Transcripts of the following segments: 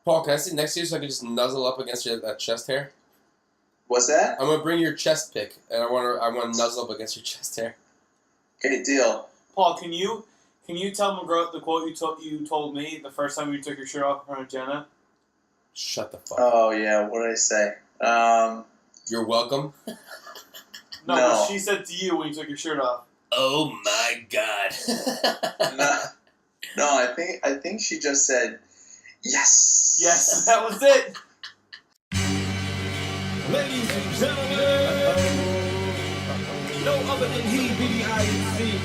Paul, can I sit next to you so I can just nuzzle up against that chest hair? What's that? I'm gonna bring your chest pick, and I want to nuzzle up against your chest hair. Okay, deal. Paul, can you tell Mcgroat the quote you told me the first time you took your shirt off in front of Jenna? Shut the fuck up. Oh yeah, what did I say? You're welcome. No, she said to you when you took your shirt off. Oh my god. No, I think she just said yes. Yes, that was it. Ladies and gentlemen, no other than he, BDIC.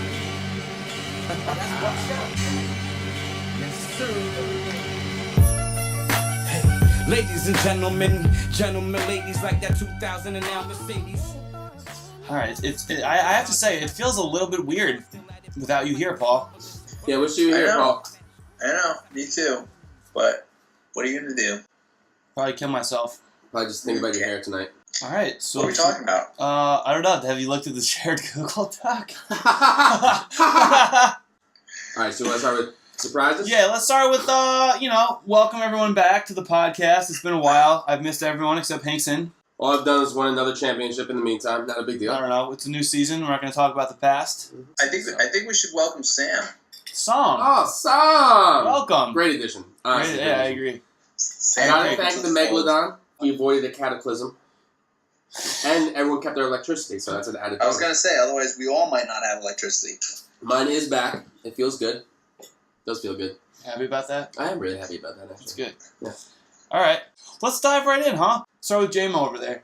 Yes, sir. Hey, ladies and gentlemen, ladies like that 2000 and now Mercedes. All right, I have to say, it feels a little bit weird without you here, Paul. Yeah, wish you were here, Paul. I know, me too. But what are you gonna do? Probably kill myself. Probably just think about your hair tonight. All right, so What are we talking about? I don't know. Have you looked at the shared Google Doc? Alright, so let's start with surprises? Yeah, let's start with welcome everyone back to the podcast. It's been a while. I've missed everyone except Hinkson. All I've done is won another championship in the meantime. Not a big deal. I don't know. It's a new season. We're not going to talk about the past. I think we should welcome Sam. Sam. Oh, Sam! Welcome. Great addition. Honestly, Great, yeah, I agree. I gotta thank the Megalodon. He avoided a cataclysm. And everyone kept their electricity, so that's an added I was bonus. gonna say, otherwise we all might not have electricity. Mine is back. It feels good. Does feel good. Happy about that? I am really happy about that, actually. That's good. Yeah. All right. Let's dive right in, huh? Start with JMO over there.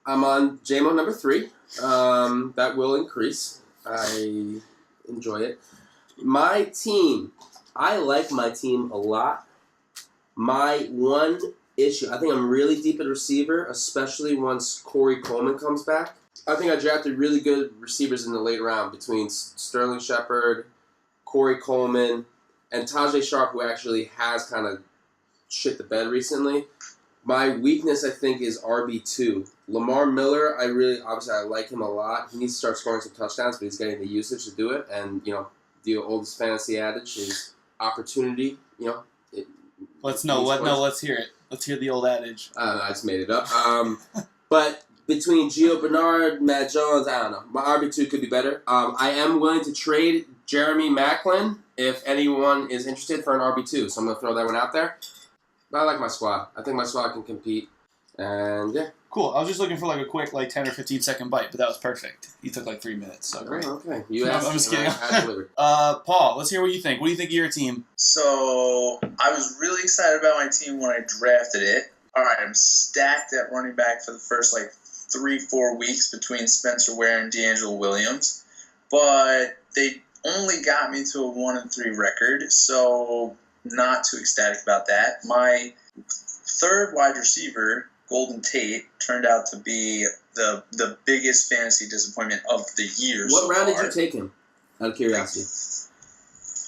I'm on JMO number 3. That will increase. I enjoy it. My team. I like my team a lot. My one issue, I think I'm really deep at receiver, especially once Corey Coleman comes back. I think I drafted really good receivers in the late round between Sterling Shepard, Corey Coleman, and Tajay Sharp, who actually has kind of shit the bed recently. My weakness, I think, is RB2. Lamar Miller, obviously I like him a lot. He needs to start scoring some touchdowns, but he's getting the usage to do it. And, the oldest fantasy adage is opportunity, Let's hear it. Let's hear the old adage. I don't know, I just made it up. But between Gio Bernard, Matt Jones, I don't know. My RB2 could be better. I am willing to trade Jeremy Maclin if anyone is interested for an RB2, so I'm going to throw that one out there. But I like my squad. I think my squad can compete. And, yeah. Cool. I was just looking for a quick 10 or 15 second bite, but that was perfect. You took 3 minutes, so great. Oh, okay. You asked. I'm just kidding. I delivered. Paul, let's hear what you think. What do you think of your team? So I was really excited about my team when I drafted it. All right, I'm stacked at running back for the first 3-4 weeks between Spencer Ware and D'Angelo Williams, but they only got me to a 1-3 record, so not too ecstatic about that. My third wide receiver, Golden Tate, turned out to be the biggest fantasy disappointment of the year. What round did you take him? Out of curiosity.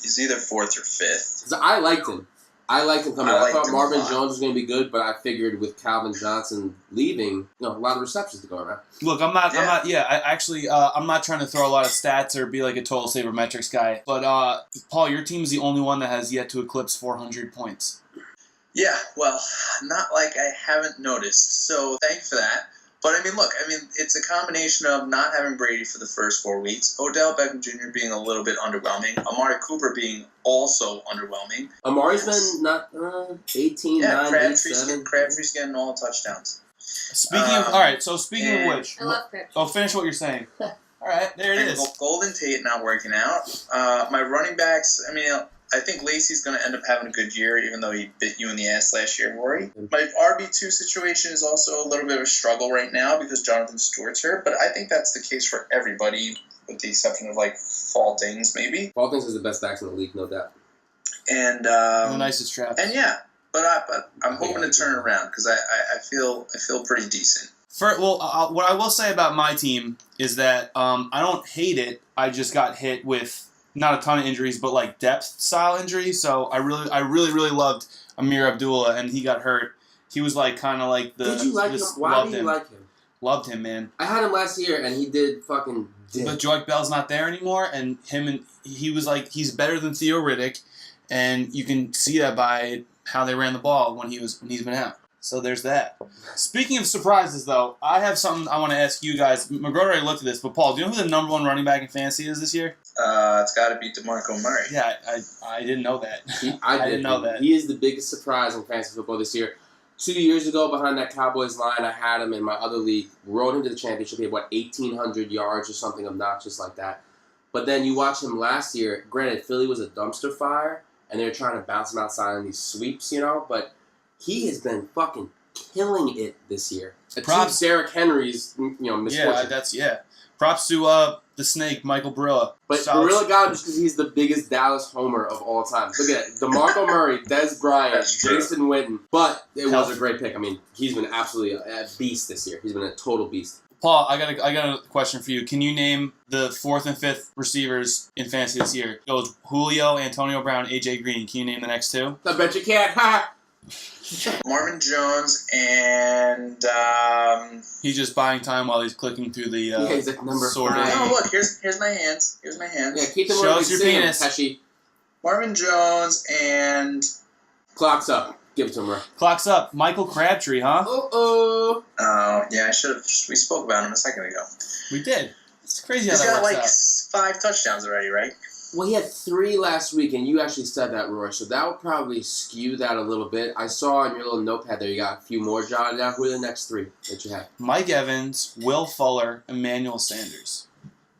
He's either 4th or 5th. So I liked him. Coming out. I thought him Marvin a lot. Jones was going to be good, but I figured with Calvin Johnson leaving, a lot of receptions to go around. Look, I'm not trying to throw a lot of stats or be like a total sabermetrics guy, but Paul, your team's the only one that has yet to eclipse 400 points. Yeah, well, not like I haven't noticed, so thank you for that. But, it's a combination of not having Brady for the first 4 weeks, Odell Beckham Jr. being a little bit underwhelming, Amari Cooper being also underwhelming. Amari's been not 18, 9, 8, 7. Crabtree's getting all touchdowns. Speaking of which, I love Crabtree. oh, finish what you're saying. All right, there it is. Golden Tate not working out. My running backs, I think Lacey's going to end up having a good year, even though he bit you in the ass last year, Rory. My RB2 situation is also a little bit of a struggle right now because Jonathan Stewart's hurt, but I think that's the case for everybody, with the exception of, Faltings, maybe. Faltings is the best backs in the league, no doubt. And the nicest trap. And yeah, but I'm hoping to turn it around because I feel pretty decent. What I will say about my team is that I don't hate it. I just got hit with not a ton of injuries, but depth style injuries. So I really loved Amir Abdullah, and he got hurt. He was kind of the. Did you like him? Why did you like him? Loved him, man. I had him last year, and he did fucking. But Joique Bell's not there anymore, and he was he's better than Theo Riddick, and you can see that by how they ran the ball when he's been out. So there's that. Speaking of surprises, though, I have something I want to ask you guys. Mcgroat already looked at this, but Paul, do you know who the number 1 running back in fantasy is this year? It's got to be DeMarco Murray. Yeah, I didn't know that. I didn't know that. He is the biggest surprise in fantasy football this year. 2 years ago, behind that Cowboys line, I had him in my other league. Rode him to the championship. He had, 1,800 yards or something obnoxious like that. But then you watch him last year. Granted, Philly was a dumpster fire, and they were trying to bounce him outside on these sweeps, but he has been fucking killing it this year. Props to Derrick Henry's, misfortune. Yeah, Props to the snake, Michael Barilla. But Barilla got him just because he's the biggest Dallas homer of all time. Look at it. DeMarco Murray, Dez Bryant, Jason Witten. But it was a great pick. I mean, he's been absolutely a beast this year. He's been a total beast. Paul, I got a question for you. Can you name the 4th and 5th receivers in fantasy this year? It goes Julio, Antonio Brown, AJ Green. Can you name the next 2? I bet you can't. Ha! Marvin Jones and he's just buying time while he's clicking through the he's like number sorted. 5. Oh, look, here's my hands. Here's my hands. Yeah, keep them Show us your penis. Pesci. Marvin Jones and Clock's up. Give it to him, bro. Clock's up. Michael Crabtree, huh? Oh, yeah, I should have. We spoke about him a second ago. We did. It's crazy how He's that got works out. 5 touchdowns already, right? Well, he had 3 last week, and you actually said that, Rory, so that would probably skew that a little bit. I saw on your little notepad there you got a few more jotted down. Who are the next 3 that you have? Mike Evans, Will Fuller, Emmanuel Sanders.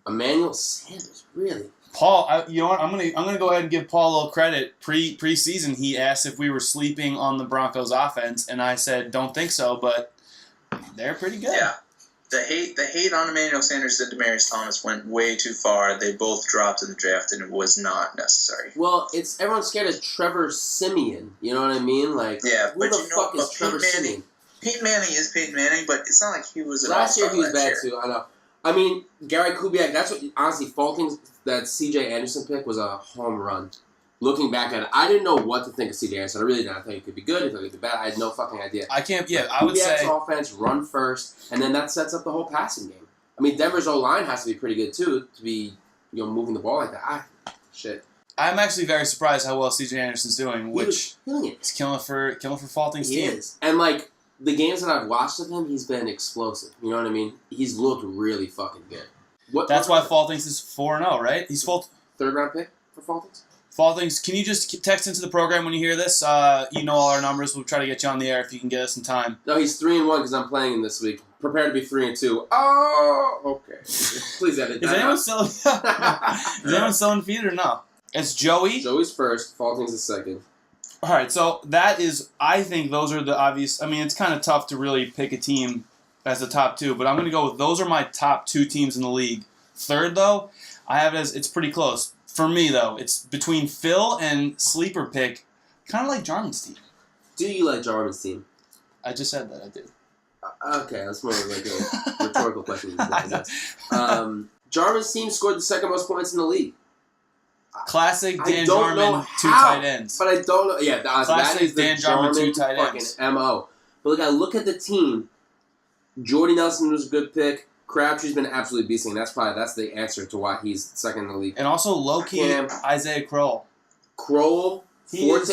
Emmanuel Sanders, really? Paul, you know what? I'm gonna go ahead and give Paul a little credit. Preseason, he asked if we were sleeping on the Broncos offense, and I said don't think so, but they're pretty good. Yeah. The hate on Emmanuel Sanders and Demaryius Thomas went way too far. They both dropped in the draft, and it was not necessary. Well, everyone's scared of Trevor Siemian. You know what I mean? Like, yeah, who but the fuck is Trevor Siemian? Peyton Manning is Peyton Manning, but it's not like he was an last year. He was bad year. too. I know. I mean, Gary Kubiak. That's what honestly, faulting that C.J. Anderson pick was a home run. Looking back at it, I didn't know what to think of C.J. Anderson. I really didn't. I thought he could be good. I thought he could be bad. I had no fucking idea. I can't. Yeah, I would say offense run first, and then that sets up the whole passing game. I mean, Denver's O-line has to be pretty good too to be moving the ball like that. Shit. I'm actually very surprised how well C.J. Anderson's doing, which killing it. He's killing for Faulting's team. He is, and like the games that I've watched of him, he's been explosive. You know what I mean? He's looked really fucking good. That's why Faultings is 4-0, right? He's 3rd round pick for Faultings. Faultings, can you just text into the program when you hear this? You know all our numbers. We'll try to get you on the air if you can get us some time. No, he's 3-1 because I'm playing him this week. Prepare to be 3-2. Oh, okay. Please edit that. Is anyone still in feed or no? It's Joey. Joey's first. Faulting's is second. All right, so that is. I think those are the obvious. I mean, it's kind of tough to really pick a team as the top 2, but I'm going to go with those are my top 2 teams in the league. 3rd, though, I have it as it's pretty close. For me, though, it's between Phil and sleeper pick, kind of like Jarman's team. Do you like Jarman's team? I just said that I do. Okay, that's more like a rhetorical question. Jarman's team scored the 2nd most points in the league. Classic Dan Jarman, 2 tight ends. But I don't know. Yeah, that is the Dan Jarman, 2 tight ends. Fucking MO. But look, I look at the team. Jordy Nelson was a good pick. Crabtree's been absolutely beasting. That's the answer to why he's 2nd in the league. And also low-key Isaiah Crowell. Forte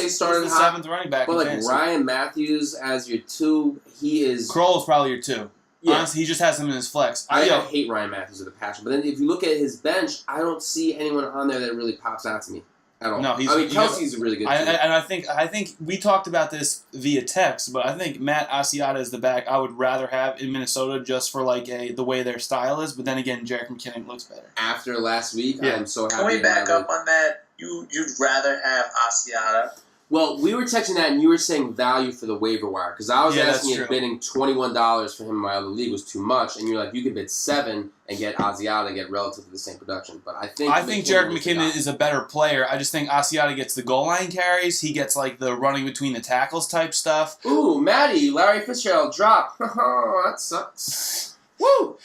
started the 7th running back. But like Ryan Matthews as your 2, he is. Crowell is probably your 2. Yeah. Honestly, he just has him in his flex. I hate Ryan Matthews with a passion. But then if you look at his bench, I don't see anyone on there that really pops out to me at all. No, Kelsey's a really good. And I think we talked about this via text, but I think Matt Asiata is the back I would rather have in Minnesota just for like the way their style is. But then again, Jerick McKinnon looks better. After last week, I'm so happy. Can we back up on that? You'd rather have Asiata? Well, we were texting that, and you were saying value for the waiver wire because I was asking if bidding $21 for him in my other league was too much, and you're like, you could bid $7 and get Asiata and get relatively the same production. But I think Jerick McKinnon is a better player. I just think Asiata gets the goal line carries. He gets like the running between the tackles type stuff. Ooh, Matty, Larry Fitzgerald drop. That sucks. Woo.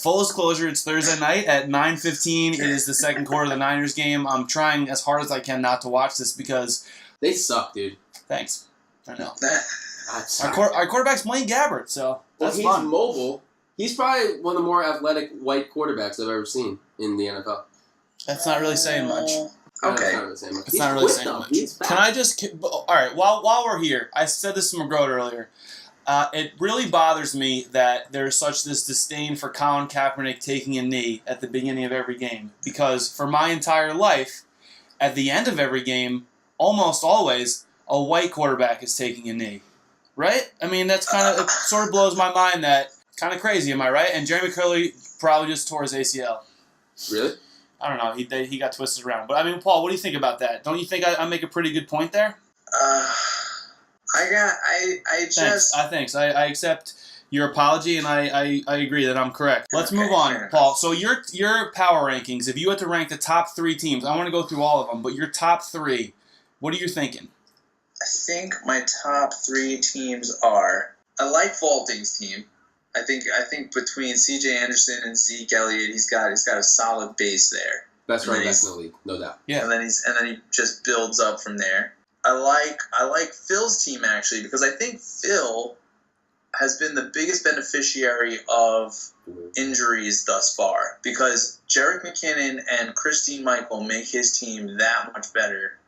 Full disclosure, it's Thursday night at 9:15. It is the 2nd quarter of the Niners game. I'm trying as hard as I can not to watch this because they suck, dude. Thanks. I know. Our quarterback's Blaine Gabbert, so that's he's fun. Mobile. He's probably one of the more athletic white quarterbacks I've ever seen in the NFL. That's not really saying much. Okay. It's not really the same. It's not really quick, saying though. much. He's fast. Can I just... All right, while we're here, I said this to Mcgroat earlier. It really bothers me that there's such this disdain for Colin Kaepernick taking a knee at the beginning of every game. Because for my entire life, at the end of every game, almost always, a white quarterback is taking a knee. Right? I mean, that's kind of... It sort of blows my mind that... Kind of crazy, am I right? And Jerry McCurley probably just tore his ACL. Really? I don't know. He got twisted around. But, I mean, Paul, what do you think about that? Don't you think I make a pretty good point there? Thanks. I accept your apology, and I agree that I'm correct. Let's move on, Paul. So your power rankings, if you had to rank the top 3 teams, I want to go through all of them, but your top 3, what are you thinking? I think my top 3 teams are... I like Vaulting's team. I think between C.J. Anderson and Zeke Elliott, he's got a solid base there. Best running back in the league, no doubt. Yeah. And then he just builds up from there. I like Phil's team actually because I think Phil has been the biggest beneficiary of injuries thus far because Jerick McKinnon and Christine Michael make his team that much better,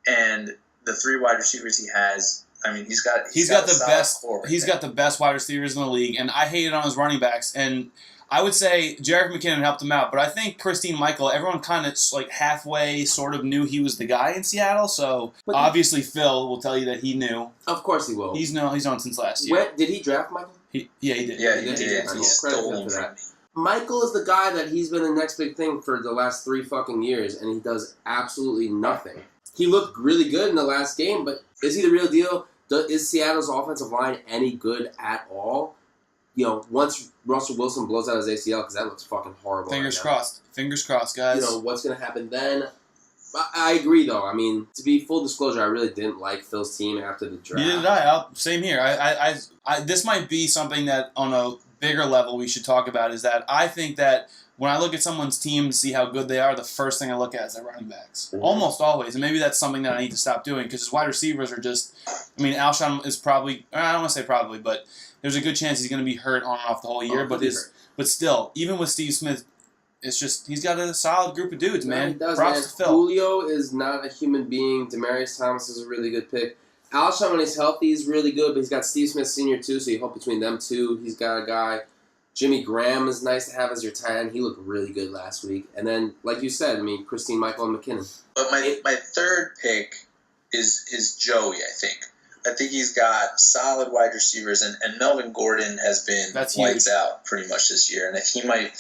and the 3 wide receivers he has. I mean, he's got the best wide receivers in the league, and I hated on his running backs. And I would say Jerick McKinnon helped him out, but I think Christine Michael, everyone kind of like halfway sort of knew he was the guy in Seattle. So obviously Phil will tell you that he knew. Of course he will. He's known since last year. Did he draft Michael? He did. Yeah, he did. He stole him for that. Michael is the guy that he's been the next big thing for the last 3 fucking years, and he does absolutely nothing. He looked really good in the last game, but is he the real deal? Is Seattle's offensive line any good at all? You know, once Russell Wilson blows out his ACL, because that looks fucking horrible. Fingers crossed. Fingers crossed, guys. You know, what's going to happen then? I agree, though. I mean, to be full disclosure, I really didn't like Phil's team after the draft. Neither did I. Same here. I this might be something that on a bigger level we should talk about, is that I think that when I look at someone's team to see how good they are, the first thing I look at is their running backs. Mm-hmm. Almost always. And maybe that's something that I need to stop doing because his wide receivers are just... I mean, Alshon is probably... I don't want to say probably, but there's a good chance he's going to be hurt on and off the whole year. But still, even with Steve Smith, it's just... He's got a solid group of dudes, man. He does, Props to Phil. Julio is not a human being. Demaryius Thomas is a really good pick. Alshon, when he's healthy, is really good, but he's got Steve Smith Sr. too, so you hope between them two, he's got a guy... Jimmy Graham is nice to have as your tight end. He looked really good last week. And then, like you said, I mean, Christine Michael and McKinnon. But my third pick is Joey, I think. I think he's got solid wide receivers, and Melvin Gordon has been lights out pretty much this year. And he might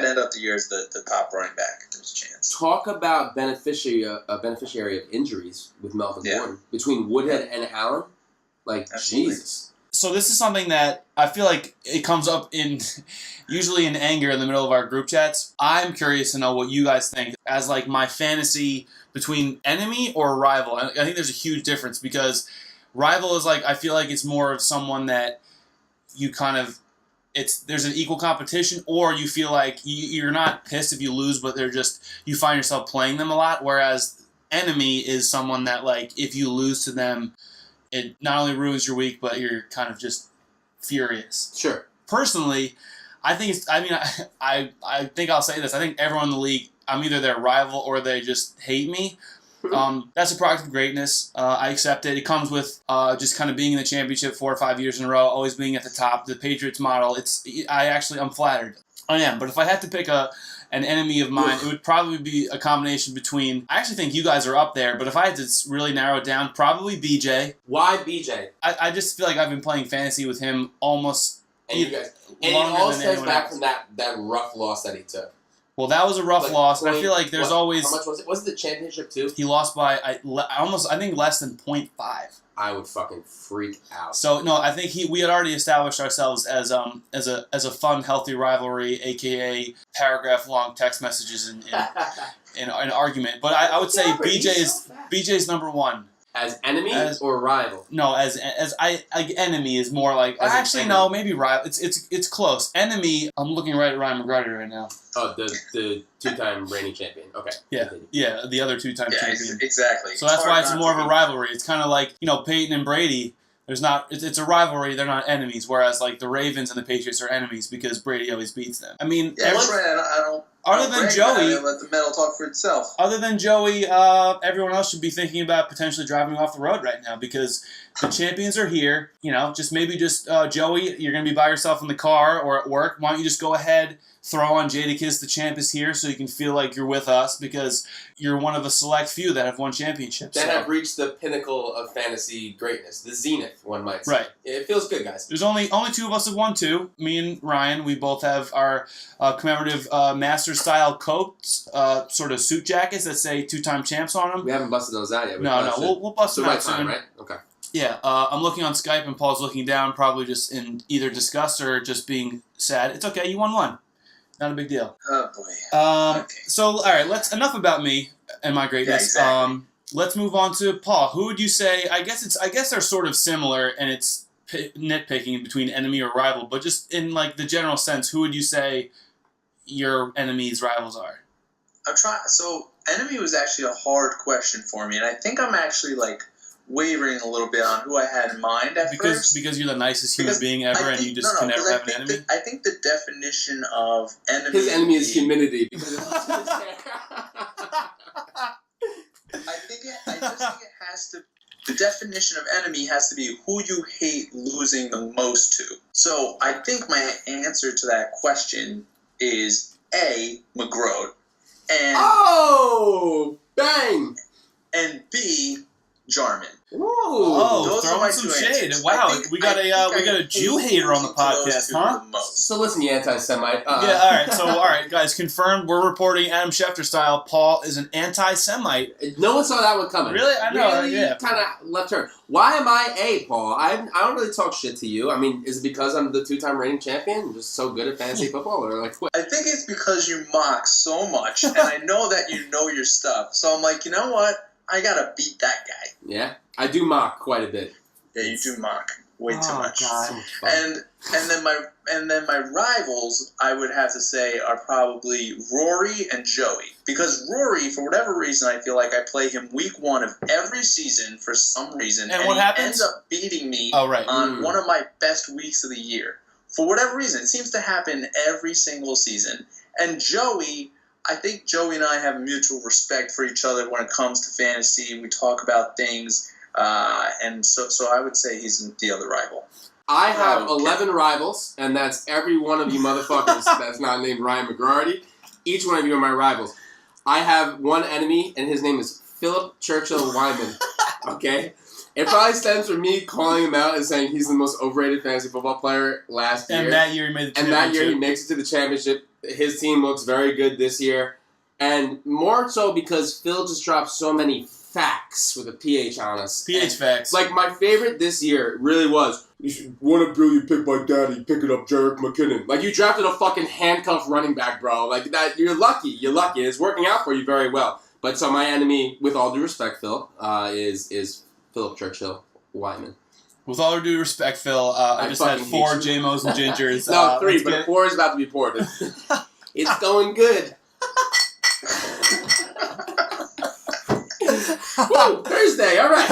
end up the year as the top running back if there's a chance. Talk about beneficiary of injuries with Melvin Gordon. Between Woodhead and Allen, like, Absolutely. Jesus. So this is something that I feel like it comes up usually in anger in the middle of our group chats. I'm curious to know what you guys think as like my fantasy between enemy or rival. I think there's a huge difference because rival is like, I feel like it's more of someone that you kind of, there's an equal competition, or you feel like you're not pissed if you lose, but you find yourself playing them a lot. Whereas enemy is someone that like, if you lose to them, it not only ruins your week, but you're kind of just furious. Sure. Personally, I think I think I'll say this. I think everyone in the league, I'm either their rival or they just hate me. That's a product of greatness. I accept it. It comes with just kind of being in the championship 4 or 5 years in a row, always being at the top. The Patriots model. I'm flattered. I am. But if I had to pick an enemy of mine, it would probably be a combination between... I actually think you guys are up there, but if I had to really narrow it down, probably BJ. Why BJ? I just feel like I've been playing fantasy with him almost... And it all stems back from that rough loss that he took. Well, that was a rough loss, and I feel like there's always... How much was it? Was it the championship, too? He lost by, I think, less than 0.5. I would fucking freak out. So no, I think we had already established ourselves as a fun, healthy rivalry, aka paragraph-long text messages in an argument. But I would say BJ's number one. As enemy or rival? No, as enemy is more like no, maybe rival. It's close. Enemy. I'm looking right at Ryan McGroat right now. Oh, the 2-time reigning champion. Okay. Yeah, the other 2-time champion. Exactly. So that's why it's more of a rivalry. It's kind of like Peyton and Brady. There's not. It's a rivalry. They're not enemies. Whereas like the Ravens and the Patriots are enemies because Brady always beats them. I mean, that's right. Other than Greg, Joey, let the metal talk for itself. Other than Joey, everyone else should be thinking about potentially driving off the road right now because the champions are here. Just Joey, you're going to be by yourself in the car or at work. Why don't you just go ahead, throw on Jadakiss, the champ is here, so you can feel like you're with us because you're one of a select few that have won championships. That have reached the pinnacle of fantasy greatness, the zenith, one might say. Right. It feels good, guys. There's only two of us have won two. Me and Ryan, we both have our commemorative Master-style coats, sort of suit jackets that say two-time champs on them. We haven't busted those out yet. We'll bust them out soon. Right? Okay. Yeah, I'm looking on Skype and Paul's looking down, probably just in either disgust or just being sad. It's okay, you won one. Not a big deal. Oh boy. Okay. So, all right, enough about me and my greatness. Yeah, exactly. Let's move on to Paul. Who would you say? I guess they're sort of similar, and it's nitpicking between enemy or rival. But just in like the general sense, who would you say your enemies' rivals are? I'm trying. So, enemy was actually a hard question for me, and I think I'm actually wavering a little bit on who I had in mind at first. Because you're the nicest human being ever, and you just can never have an enemy? I think the definition of enemy... His enemy is humidity. Because it's I just think it has to... The definition of enemy has to be who you hate losing the most to. So I think my answer to that question is A, Mcgroat, and... Oh! Bang! And B, Jarman. Ooh. Oh, Those are my throwing some two shade. answers. Wow, we got a Jew hater on the podcast, huh? So listen, you anti-Semite. Yeah, all right, guys, confirmed. We're reporting Adam Schefter style. Paul is an anti-Semite. No one saw that one coming. Really? I know. Really Yeah. kind of left turn. Why am I A, Paul? I don't really talk shit to you. I mean, is it because I'm the two-time reigning champion? I'm just so good at fantasy football, or what? I think it's because you mock so much, and I know that you know your stuff. So I'm like, you know what? I gotta beat that guy. Yeah, I do mock quite a bit. Yeah, you do mock way too much. God. So much fun. And then my rivals, I would have to say, are probably Rory and Joey. Because Rory, for whatever reason, I feel like I play him week 1 of every season for some reason, And what he happens? ends up beating me Right. on one of my best weeks of the year. For whatever reason, it seems to happen every single season. And Joey, I think Joey and I have mutual respect for each other when it comes to fantasy. We talk about things, and so I would say he's the other rival. I have 11 rivals, and that's every one of you motherfuckers that's not named Ryan McGroat. Each one of you are my rivals. I have one enemy, and his name is Philip Churchill Wyman. Okay? It probably stems from me calling him out and saying he's the most overrated fantasy football player last year. And that year he made the championship. And that year he makes it to the championship. His team looks very good this year. And more so because Phil just dropped so many facts with a PH on us. PH facts. Like, my favorite this year really was, you should want a brilliant pick by daddy, picking up Jerick McKinnon. Like, you drafted a fucking handcuffed running back, bro. Like, that, you're lucky. You're lucky. It's working out for you very well. But so my enemy, with all due respect, Phil, is Philip Churchill Wyman. With all due respect, Phil, I just had 4 JMOs and Gingers. No, 3, but 4 is about to be poured. It's going good. Woo! Thursday, all right.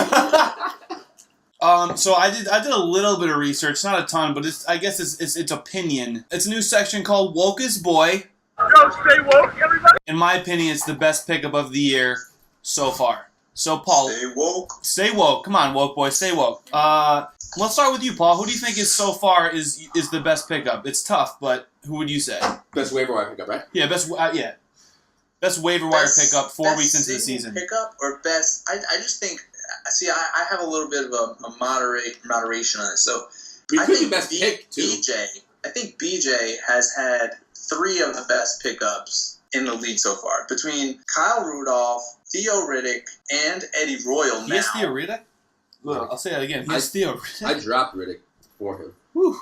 So I did a little bit of research, not a ton, but I guess it's opinion. It's a new section called Woke is Boy. Yo, stay woke, everybody. In my opinion, it's the best pickup of the year so far. So Paul, Stay woke. Stay woke. Come on, woke boy, stay woke. Let's start with you, Paul. Who do you think is so far is the best pickup? It's tough, but who would you say? Best waiver wire pickup, right? Yeah, best waiver wire pickup 4 weeks into the season. Pickup or best? I just think. See, I have a little bit of a moderation on it. So I think best pick too. I think BJ has had 3 of the best pickups in the league so far, between Kyle Rudolph, Theo Riddick, and Eddie Royal. He has Theo Riddick? Well, I'll say that again. He has Theo Riddick. I dropped Riddick for him. Whew.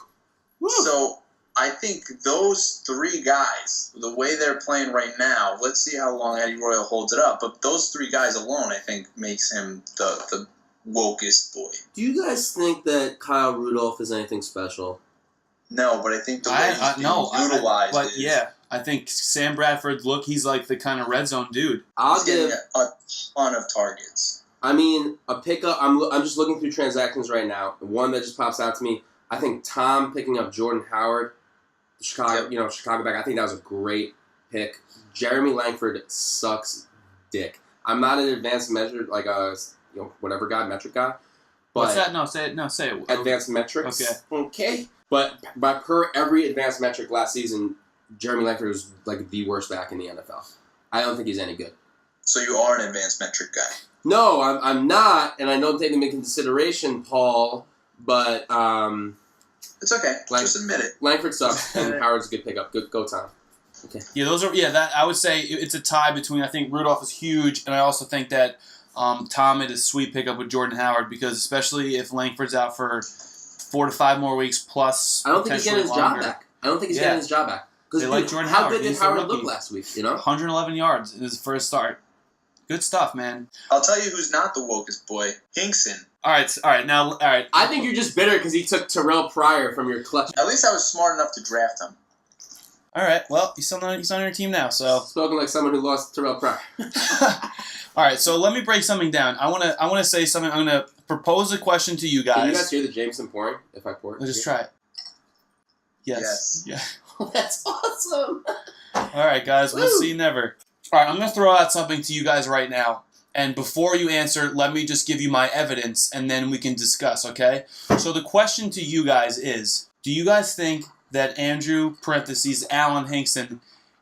Whew. So I think those 3 guys, the way they're playing right now, let's see how long Eddie Royal holds it up. But those 3 guys alone, I think, makes him the wokest boy. Do you guys think that Kyle Rudolph is anything special? No, but I think the way he's being utilized but is... yeah, I think Sam Bradford, he's like the kind of red zone dude. He's getting a ton of targets. I mean, a pickup, I'm just looking through transactions right now. One that just pops out to me, I think Tom picking up Jordan Howard, Chicago back, I think that was a great pick. Jeremy Langford sucks dick. I'm not an advanced measure, like a whatever guy, metric guy. But What's that? No, say it. No, say it. Advanced metrics. Okay. But per every advanced metric last season, Jeremy Langford was like the worst back in the NFL. I don't think he's any good. So you are an advanced metric guy. No, I'm not, and I don't take them into consideration, Paul. But it's okay. Just admit it. Langford sucks, and Howard's a good pickup. Go Tom. Okay. Yeah, those are. Yeah, that I would say it's a tie between. I think Rudolph is huge, and I also think that Tom made a sweet pickup with Jordan Howard because especially if Langford's out for 4 to 5 more weeks plus, I don't think he's getting his job back. They like Jordan how Howard. good did Howard look last week? 111 yards in his first start. Good stuff, man. I'll tell you who's not the wokest boy. Hinkson. All right. I think you're just bitter because he took Terrell Pryor from your clutch. At least I was smart enough to draft him. All right. Well, he's on your team now, so. Spoken like someone who lost Terrell Pryor. All right. So let me break something down. I want to say something. I'm going to propose a question to you guys. Can you guys hear the Jameson pouring? If I pour it, Let's just try it. Yes. Yeah. Oh, that's awesome. All right, guys. We'll see never. All right. I'm going to throw out something to you guys right now. And before you answer, let me just give you my evidence, and then we can discuss, okay? So the question to you guys is, do you guys think that Andrew, Alan Hinkson,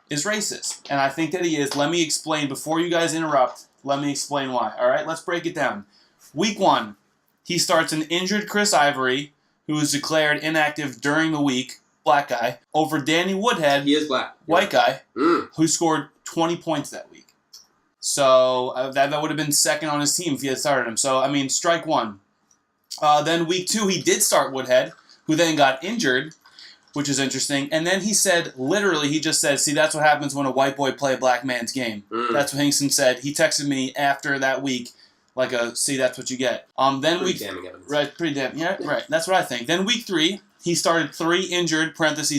is racist? And I think that he is. Let me explain. Before you guys interrupt, let me explain why. All right? Let's break it down. Week 1, he starts an injured Chris Ivory, who was declared inactive during the week, black guy, over Danny Woodhead, he is black, white guy, who scored 20 points that week. So that would have been second on his team if he had started him. So, I mean, strike 1. Then week 2, he did start Woodhead, who then got injured, which is interesting. And then he said, literally, he just said, see, that's what happens when a white boy play a black man's game. That's what Hinkson said. He texted me after that week, like see, that's what you get. Then pretty damning evidence. Right, pretty damn. Yeah, right. That's what I think. Then week 3, he started 3 injured,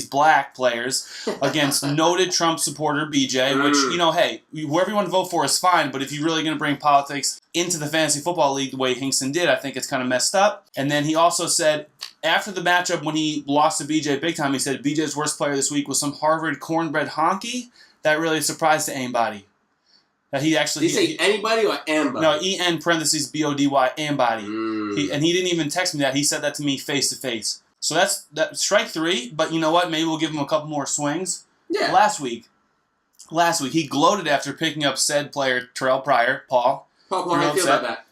black players against noted Trump supporter BJ, which, hey, whoever you want to vote for is fine, but if you're really going to bring politics into the fantasy football league the way Hinkson did, I think it's kind of messed up. And then he also said, after the matchup when he lost to BJ big time, he said BJ's worst player this week was some Harvard cornbread honky. That really surprised to anybody. That he actually... Did he say anybody or ambody? No, EN BODY, ambody. And he didn't even text me that. He said that to me face to face. So that's strike 3, but you know what? Maybe we'll give him a couple more swings. Yeah. Last week, he gloated after picking up said player, Terrell Pryor. Paul, how do you feel about that?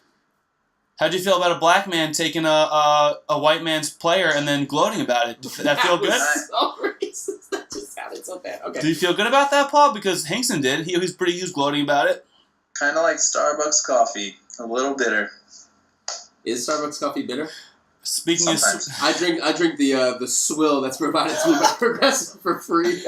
How'd you feel about a black man taking a white man's player and then gloating about it? Did that feel good? So racist. That just sounded so bad. Okay. Do you feel good about that, Paul? Because Hinkson did. He was gloating about it. Kind of like Starbucks coffee. A little bitter. Is Starbucks coffee bitter? Speaking of, I drink the swill that's provided to me by Progressive for free.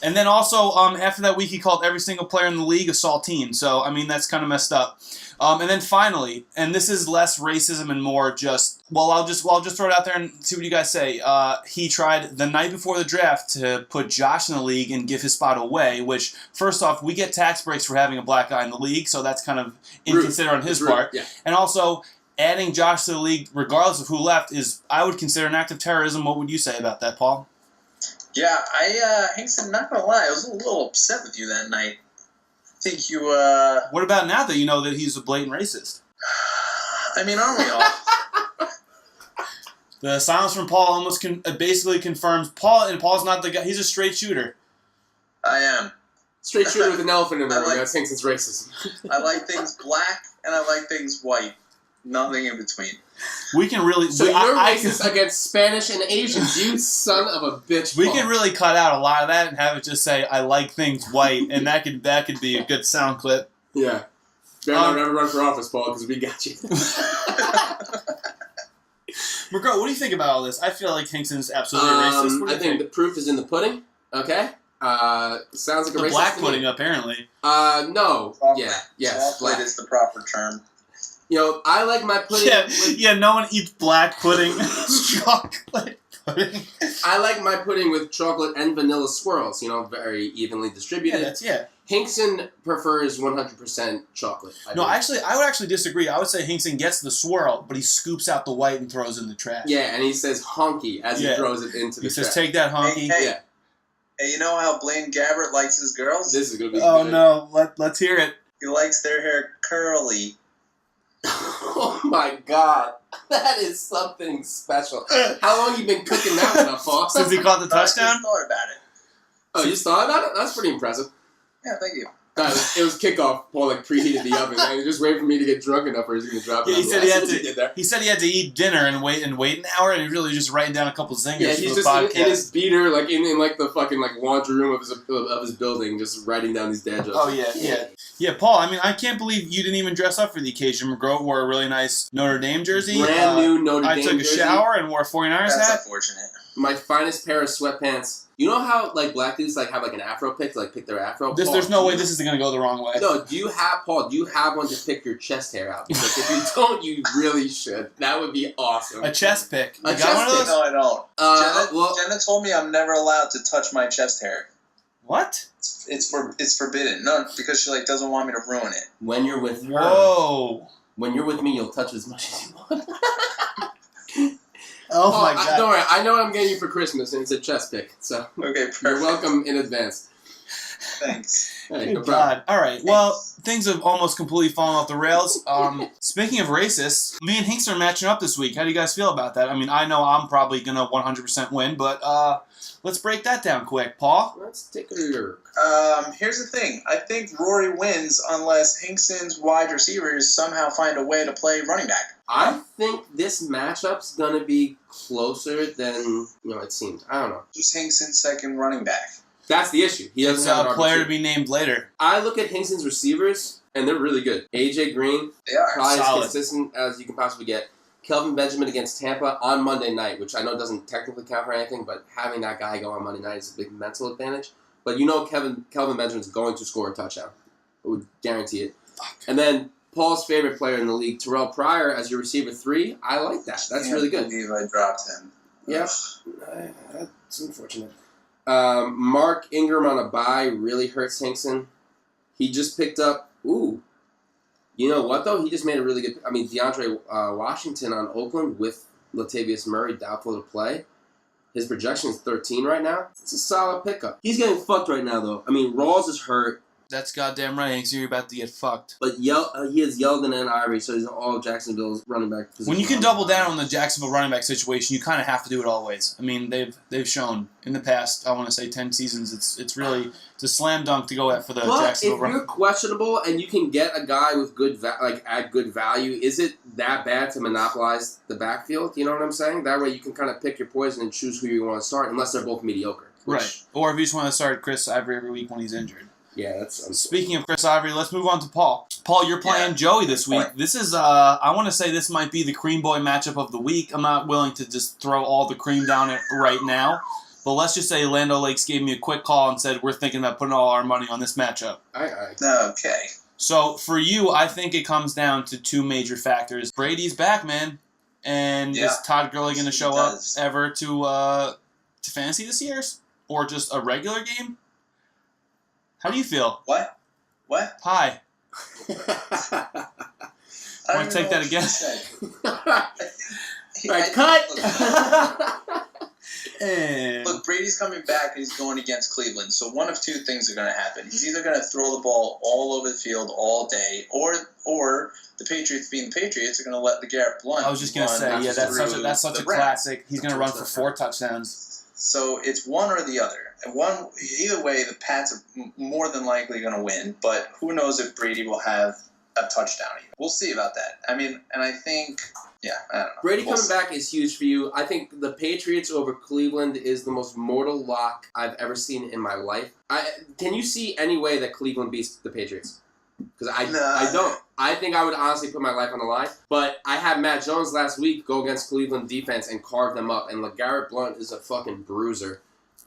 And then also after that week, he called every single player in the league a saltine. So I mean that's kind of messed up. And then finally, and this is less racism and more just I'll just throw it out there and see what you guys say. He tried the night before the draft to put Josh in the league and give his spot away. Which first off, we get tax breaks for having a black guy in the league, so that's kind of inconsiderate on his part. Yeah. And also, adding Josh to the league, regardless of who left, is, I would consider an act of terrorism. What would you say about that, Paul? Yeah, Hinkson, not gonna lie, I was a little upset with you that night. I think you, What about now that you know that he's a blatant racist? I mean, aren't we all? The silence from Paul almost basically confirms Paul's not the guy. He's a straight shooter. I am. Straight shooter with an elephant in the room. like- That thinks it's racism. I like things black and I like things white. Nothing in between. We can really... So you're racist against Spanish and Asians, you son of a bitch. We Paul. can really cut out a lot of that and have it just say, I like things white, and that could be a good sound clip. Yeah. Better not ever run for office, Paul, because we got you. Mcgroat, what do you think about all this? I feel like Hinkson's absolutely racist. What do you I think the proof is in the pudding, okay? Sounds like a the racist black to pudding, me. apparently. No. Chocolate. Yeah. Yes. Chocolate Black. is the proper term. I like my pudding. Yeah, no one eats black pudding. Chocolate pudding. I like my pudding with chocolate and vanilla swirls, very evenly distributed. Yeah. Hinkson prefers 100% chocolate. I would actually disagree. I would say Hinkson gets the swirl, but he scoops out the white and throws it in the trash. Yeah, and he says honky as he throws it into the trash. He says, take that honky. Hey, Yeah. Hey, you know how Blaine Gabbert likes his girls? This is gonna be. Oh good. no, let's hear it. He likes their hair curly. Oh my god, that is something special. How long you been cooking that one up, Paul? Since he caught the I just touchdown? thought about it. Oh, you just thought about it? That's pretty impressive. Yeah, thank you. No, it was kickoff. Paul preheated the oven. Man. He was just waiting for me to get drunk enough, or he's gonna drop it. Yeah, he said he had did there. He said he had to eat dinner and wait an hour, and he's really just writing down a couple zingers Yeah, for he's the just podcast. in his beater, like in the fucking laundry room of his building, just writing down these dad jokes. Oh yeah. Paul. I mean, I can't believe you didn't even dress up for the occasion. Mcgroat wore a really nice Notre Dame jersey. Brand new Notre Dame I took a jersey. shower and wore a 49ers That's hat. unfortunate. My finest pair of sweatpants. You know how black dudes have an afro pick to pick their afro? Paul, There's no way this is gonna go the wrong way. No, do you have one to pick your chest hair out? Because if you don't, you really should. That would be awesome. A chest pick. You A got chest one of pick. those? No, I don't. Jenna told me I'm never allowed to touch my chest hair. What? It's forbidden. No, because she doesn't want me to ruin it. When you're with her, Whoa. when you're with me, you'll touch as much as you want. Oh my god. Don't worry, I know what I'm getting you for Christmas, and it's a chest pick. So Okay, perfect. you're welcome in advance. Thanks. Hey, no Good problem. God. All right. Well, things have almost completely fallen off the rails. Speaking of racists, me and Hinkson are matching up this week. How do you guys feel about that? I mean, I know I'm probably going to 100% win, but let's break that down quick. Paul? Let's take a look. Here's the thing. I think Rory wins unless Hinkson's wide receivers somehow find a way to play running back. I think this matchup's going to be closer than it seems. I don't know. Just Hinkson's second running back. That's the issue. He It's doesn't have a an player RB2. to be named later. I look at Hinkson's receivers, and they're really good. A.J. Green, They are. probably Solid. as consistent as you can possibly get. Kelvin Benjamin against Tampa on Monday night, which I know doesn't technically count for anything, but having that guy go on Monday night is a big mental advantage. But Kelvin Benjamin's going to score a touchdown. I would guarantee it. And then Paul's favorite player in the league, Terrell Pryor, as your receiver 3. I like that. That's really good. I believe I dropped him. Yeah, that's unfortunate. Mark Ingram on a bye really hurts Hinkson. He just picked up. Ooh, you know what though? He just made a really good. I mean, DeAndre Washington on Oakland with Latavius Murray doubtful to play. His projection is 13 right now. It's a solid pickup. He's getting fucked right now though. I mean, Rawls is hurt, That's goddamn right, Hinkson. You're about to get fucked. but he has Yeldon and Ivory, so he's all Jacksonville's running back position. When you can double down on the Jacksonville running back situation, you kind of have to do it always. I mean, they've shown in the past, I want to say 10 seasons, it's really a slam dunk to go at for the But Jacksonville if run. you're questionable and you can get a guy with good at good value, is it that bad to monopolize the backfield? You know what I'm saying? That way you can kind of pick your poison and choose who you want to start, unless they're both mediocre. Right. Or if you just want to start Chris Ivory every week when he's injured. Yeah, that's. Speaking of Chris Ivory, let's move on to Paul. Paul, you're playing Joey this week. This is, I want to say this might be the Cream Boy matchup of the week. I'm not willing to just throw all the cream down it right now. But let's just say Lando Lakes gave me a quick call and said, we're thinking about putting all our money on this matchup. Okay. So for you, I think it comes down to 2 major factors. Brady's back, man. And is Todd Gurley going to show up ever to fantasy this year? Or just a regular game? How do you feel? What? Hi. I Want to take that again? Cut! Look, Brady's coming back and he's going against Cleveland. So one of 2 things are going to happen. He's either going to throw the ball all over the field all day, or the Patriots, being the Patriots, are going to let LeGarrette Blount. I was just going to say, yeah, that's such a classic. He's going to run for 4 touchdowns. So it's one or the other. And either way, the Pats are more than likely going to win. But who knows if Brady will have a touchdown? We'll see about that. I mean, and I think, I don't know. Brady coming back is huge for you. I think the Patriots over Cleveland is the most mortal lock I've ever seen in my life. Can you see any way that Cleveland beats the Patriots? Because I don't. I think I would honestly put my life on the line. But I had Matt Jones last week go against Cleveland defense and carve them up. And LeGarrette Blount is a fucking bruiser.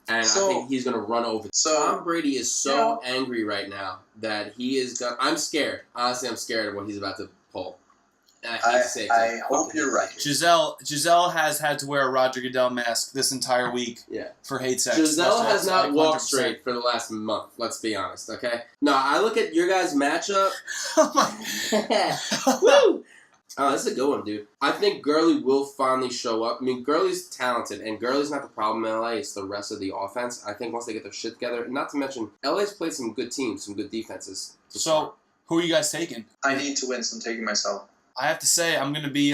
And I think he's going to run over. Tom Brady is so angry right now that he is going to... I'm scared. Honestly, I'm scared of what he's about to pull. And I hate to say it. I hope you're right. Giselle has had to wear a Roger Goodell mask this entire week for hate sex. Giselle has not walked straight for the last month, let's be honest, okay? No, I look at your guys' matchup. Oh my. Woo! Oh, this is a good one, dude. I think Gurley will finally show up. I mean, Gurley's talented, and Gurley's not the problem in LA. It's the rest of the offense. I think once they get their shit together, and not to mention, LA's played some good teams, some good defenses. So, who are you guys taking? I need to win, so I'm taking myself. I have to say, I'm going to be,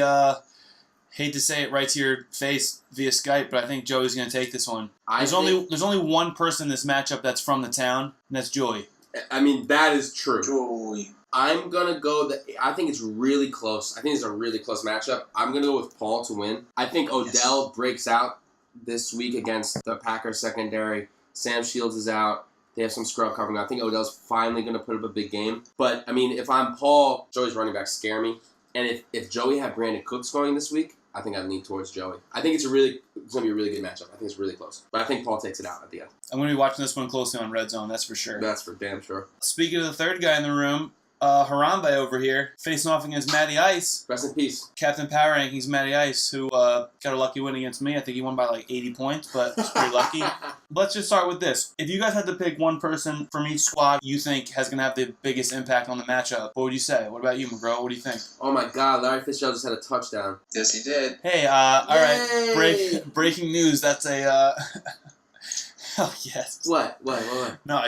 hate to say it right to your face via Skype, but I think Joey's going to take this one. There's only one person in this matchup that's from the town, and that's Joey. I mean, that is true. Joey. I'm going to go... I think it's really close. I think it's a really close matchup. I'm going to go with Paul to win. I think Odell breaks out this week against the Packers secondary. Sam Shields is out. They have some scrub covering. I think Odell's finally going to put up a big game. But, I mean, if I'm Paul, Joey's running back scare me. And if Joey had Brandon Cooks going this week, I think I'd lean towards Joey. I think it's going to be a really good matchup. I think it's really close. But I think Paul takes it out at the end. I'm going to be watching this one closely on Red Zone, that's for sure. That's for damn sure. Speaking of the third guy in the room, Harambe over here, facing off against Matty Ice. Rest in peace. Captain Power Rankings, Matty Ice, who got a lucky win against me. I think he won by like 80 points, but it's pretty lucky. Let's just start with this. If you guys had to pick one person from each squad you think has going to have the biggest impact on the matchup, what would you say? What about you, Mcgroat? What do you think? Oh my God, Larry Fitzgerald just had a touchdown. Yes, he did. Hey, all right. Breaking news. That's a... Oh, yes. What? No,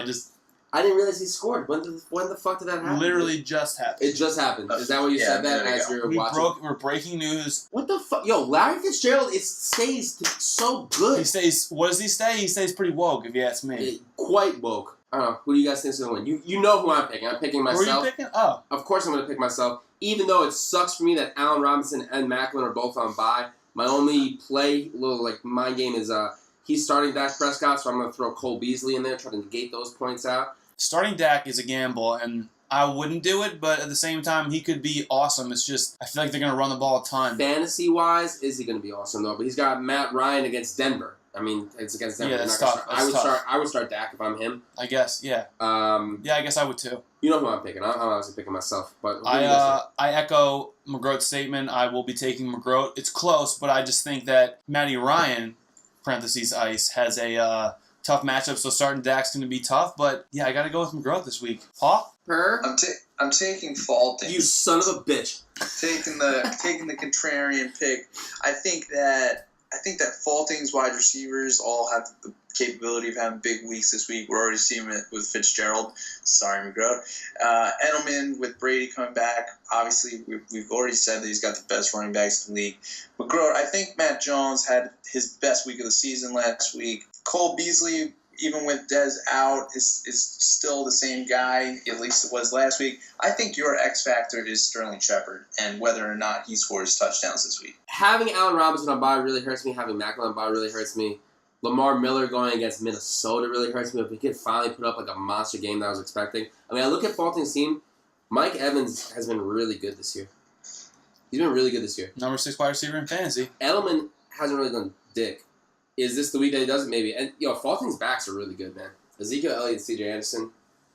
I didn't realize he scored. When the fuck did that happen? literally just happened. It just happened. Is that what you said that as you were watching? We're breaking news. What the fuck? Yo, Larry Fitzgerald, it stays so good. He stays... What does he stay? He stays pretty woke, if you ask me. Quite woke. I don't know. Who do you guys think is going to win? You know who I'm picking. I'm picking myself. Who are you picking? Oh. Of course I'm going to pick myself. Even though it sucks for me that Allen Robinson and Macklin are both on bye. My only my game is he's starting Dak Prescott, so I'm going to throw Cole Beasley in there, try to negate those points out. Starting Dak is a gamble, and I wouldn't do it, but at the same time, he could be awesome. It's just, I feel like they're going to run the ball a ton. Fantasy-wise, is he going to be awesome, though? But he's got Matt Ryan against Denver. I mean, it's against Denver. Yeah, that's tough. I would start Dak if I'm him. I guess, yeah. Yeah, I guess I would too. You know who I'm picking. I'm obviously picking myself. But I echo Mcgroat's statement. I will be taking Mcgroat. It's close, but I just think that Matty Ryan, parentheses Ice, has a tough matchup, so starting Dak's going to be tough. But, yeah, I got to go with Mcgroat this week. Paul? I'm taking Fulton. You son of a bitch. Taking the contrarian pick. I think that Fulton's wide receivers all have the capability of having big weeks this week. We're already seeing it with Fitzgerald. Sorry, Mcgroat. Edelman with Brady coming back. Obviously, we've already said that he's got the best running backs in the league. Mcgroat, I think Matt Jones had his best week of the season last week. Cole Beasley, even with Dez out, is still the same guy, at least it was last week. I think your X factor is Sterling Shepard and whether or not he scores touchdowns this week. Having Allen Robinson on bye really hurts me. Having Macklin on bye really hurts me. Lamar Miller going against Minnesota really hurts me. If he could finally put up like a monster game that I was expecting. I mean, I look at Fulton's team. Mike Evans has been really good this year. He's been really good this year. Number 6 wide receiver in fantasy. Edelman hasn't really done dick. Is this the week that he does it? Maybe. And, Fulton's backs are really good, man. Ezekiel Elliott and C.J. Anderson,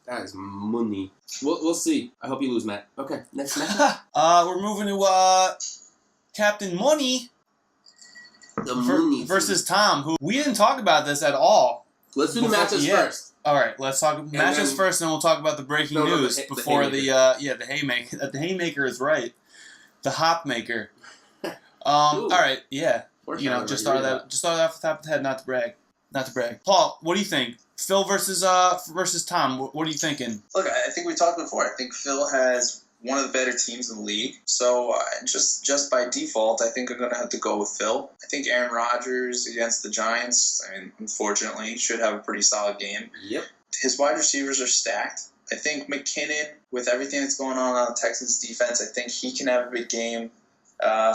that is money. We'll see. I hope you lose, Matt. Okay, next match. We're moving to Captain Money versus Tom, who we didn't talk about this at all. Let's do the matches first. All right, let's talk matches first, and then we'll talk about the breaking news before the haymaker. The haymaker is right. The hop maker. All right, yeah. Just start that off the top of the head, not to brag. Paul, what do you think? Phil versus Tom. What are you thinking? Look, I think we talked before. I think Phil has one of the better teams in the league. So just by default, I think I'm going to have to go with Phil. I think Aaron Rodgers against the Giants, unfortunately, should have a pretty solid game. Yep. His wide receivers are stacked. I think McKinnon, with everything that's going on the Texans defense, I think he can have a big game.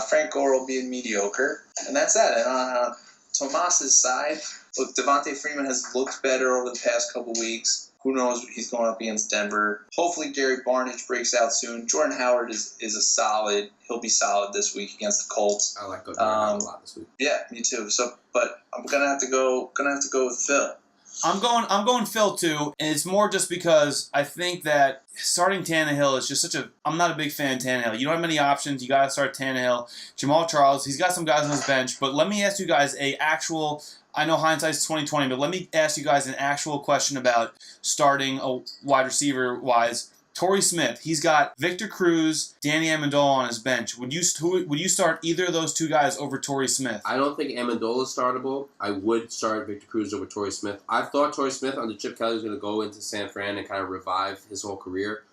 Frank Gore will be mediocre, and that's that. And on Tomas's side, look, Devontae Freeman has looked better over the past couple weeks. Who knows what he's going up against Denver. Hopefully Gary Barnidge breaks out soon. Jordan Howard is a solid. He'll be solid this week against the Colts. I like Jordan Howard a lot this week. Yeah, me too. So, but I'm gonna have to go with Phil. I'm going Phil too, and it's more just because I think that starting Tannehill is just I'm not a big fan of Tannehill. You don't have many options. You got to start Tannehill. Jamal Charles, he's got some guys on his bench, but let me ask you guys I know hindsight's 20/20, but let me ask you guys an actual question about starting a wide receiver wise. Torrey Smith. He's got Victor Cruz, Danny Amendola on his bench. Would you start either of those two guys over Torrey Smith? I don't think Amendola is startable. I would start Victor Cruz over Torrey Smith. I thought Torrey Smith under Chip Kelly was going to go into San Fran and kind of revive his whole career.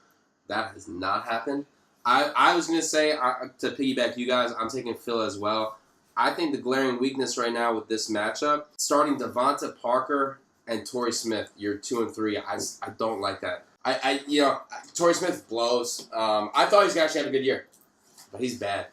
That has not happened. I was going to say, to piggyback you guys, I'm taking Phil as well. I think the glaring weakness right now with this matchup, starting Devonta Parker and Torrey Smith, you're 2 and 3. I don't like that. Torrey Smith blows. I thought he was going to actually have a good year, but he's bad.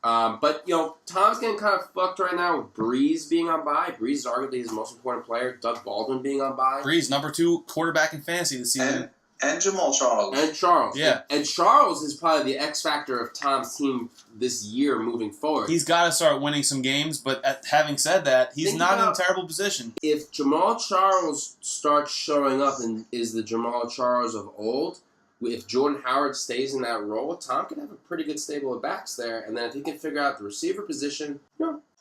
But Tom's getting kind of fucked right now with BroZ being on bye. BroZ is arguably his most important player. Doug Baldwin being on bye. BroZ, number 2 quarterback in fantasy this season. And Jamal Charles. And Charles. Yeah. And Charles is probably the X factor of Tom's team this year moving forward. He's got to start winning some games, but having said that, he's not in a terrible position. If Jamal Charles starts showing up and is the Jamal Charles of old, if Jordan Howard stays in that role, Tom could have a pretty good stable of backs there. And then if he can figure out the receiver position,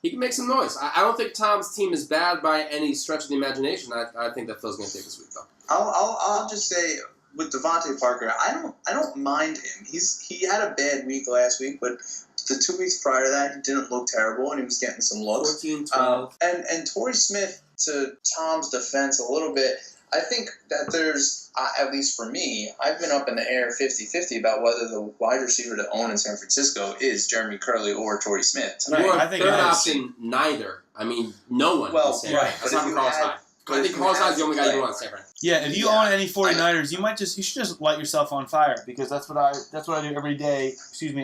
he can make some noise. I don't think Tom's team is bad by any stretch of the imagination. I think that Phil's going to take this week, though. I'll just say, with Devontae Parker, I don't mind him. He had a bad week last week, but the 2 weeks prior to that, he didn't look terrible, and he was getting some looks. 14-12. And Torrey Smith, to Tom's defense a little bit, I think that there's, at least for me, I've been up in the air 50-50 about whether the wide receiver to own in San Francisco is Jeremy Curley or Torrey Smith tonight. Or I think third it is. option, neither. I mean, no one. Well, can say right, that. That's but not if Carlos you had- Hyde. I think Carlos Hyde's the only guy you want to say, right? Yeah, if you own any 49ers, you should just light yourself on fire, because that's what I do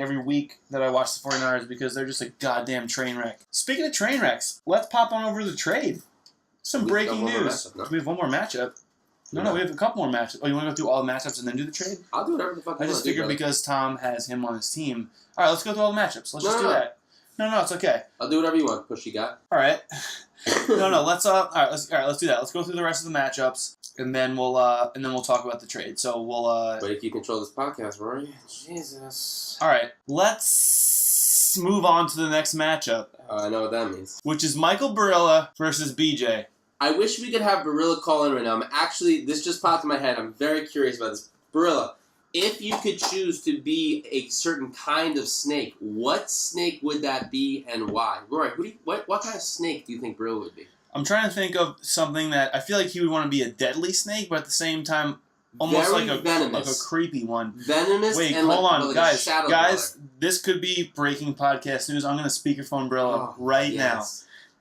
every week that I watch the 49ers, because they're just a goddamn train wreck. Speaking of train wrecks, let's pop on over to the trade. Some breaking news. We have one more matchup. No, we have a couple more matchups. Oh, you want to go through all the matchups and then do the trade? I'll do whatever the fuck I just figured because Tom has him on his team. All right, let's go through all the matchups. Let's just do that. No, it's okay. I'll do whatever you want, Pushy guy. All right. Let's do that. Let's go through the rest of the matchups, and then we'll talk about the trade. So we'll. But if you control this podcast, Rory, Jesus. All right, let's move on to the next matchup. I know what that means. Which is Michael Barilla versus BJ. I wish we could have Barilla call in right now. This just popped in my head. I'm very curious about this. Barilla, if you could choose to be a certain kind of snake, what snake would that be and why? Rory, what kind of snake do you think Barilla would be? I'm trying to think of something that I feel like he would want to be a deadly snake, but at the same time, almost Very like a creepy one. Venomous. Wait, and hold on, guys. Guys, This could be breaking podcast news. I'm going to speakerphone Barilla now.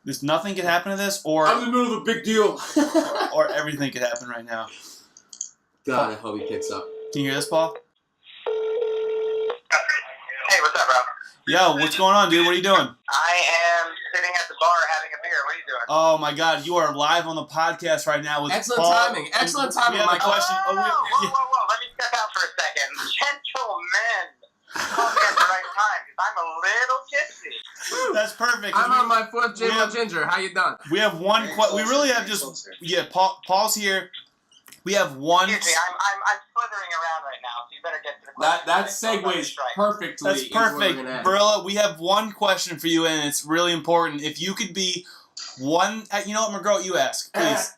There's nothing could happen to this, or I'm in the middle of a big deal, or everything could happen right now. God, I hope he picks up. Can you hear this, Paul? Hey, what's up, bro? Yo, what's going on, dude? What are you doing? I am sitting at the bar having a beer. What are you doing? Oh my God, you are live on the podcast right now with Excellent Paul. timing. Excellent timing, We have a Michael. question. Whoa. Let me step out for a second. Gentlemen, call me at the right time because I'm a little tipsy. That's perfect. I'm on my fourth Ginger. How you done? We have one. We really have just. Yeah, Paul's here. We have one. Excuse me, I'm slithering around right now, so you better get to the question. That segues perfectly. That's perfect, Barilla. We have one question for you, and it's really important. If you could be one, you know what, Mcgroat, you ask, please.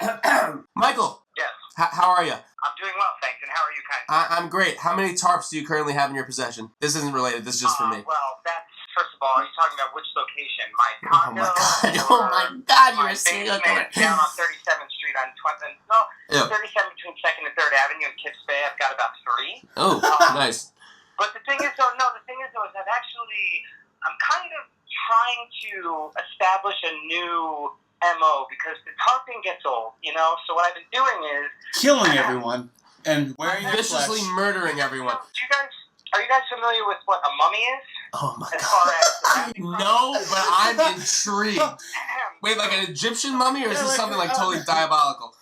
Michael. Yes. How are you? I'm doing well, thanks. And how are you, kind I'm great. How many tarps do you currently have in your possession? This isn't related. This is just for me. Well, that's, first of all, are you talking about which location? My condo? Oh my God, you're my a serial basement killer. down on 37th Street on 37th between 2nd and 3rd Avenue in Kips Bay. I've got about 3. Oh, nice. But the thing is, though, is I'm kind of trying to establish a new MO because the tarping gets old, you know? So what I've been doing is Killing everyone and wearing their Viciously flesh. murdering everyone. Are you guys familiar with what a mummy is? Oh my As far as No, but I'm intrigued. Wait, like an Egyptian mummy, or is this something like totally diabolical?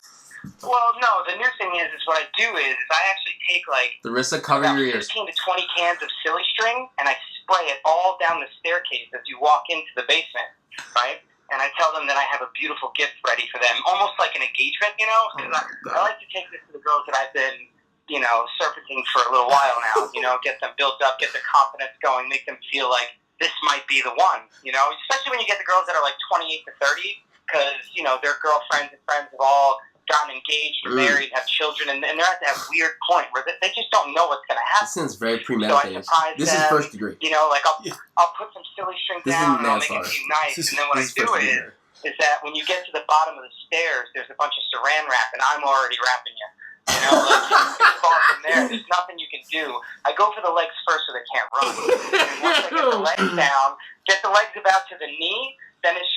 Well, no. The new thing is what I do is I actually take like Larissa, cover about your ears. 15 to 20 cans of silly string and I spray it all down the staircase as you walk into the basement, right? And I tell them that I have a beautiful gift ready for them, almost like an engagement, you know? Because I like to take this to the girls that I've been, you know, surfacing for a little while now, you know, get them built up, get their confidence going, make them feel like this might be the one, you know? Especially when you get the girls that are like 28 to 30, because, you know, their girlfriends and friends have all gotten engaged or married, have children, and they're at that weird point where they just don't know what's going to happen. This sounds very So I premeditated. surprise This them. is first degree. You know, like I'll put some silly strings This down is and I'll make it manslaughter. seem nice, and then what I do is that when you get to the bottom of the stairs, there's a bunch of saran wrap, and I'm already wrapping you. You know, like it's far from there. There's nothing you can do. I go for the legs first so they can't run. And once I get the legs down, get the legs about to the knee, then it's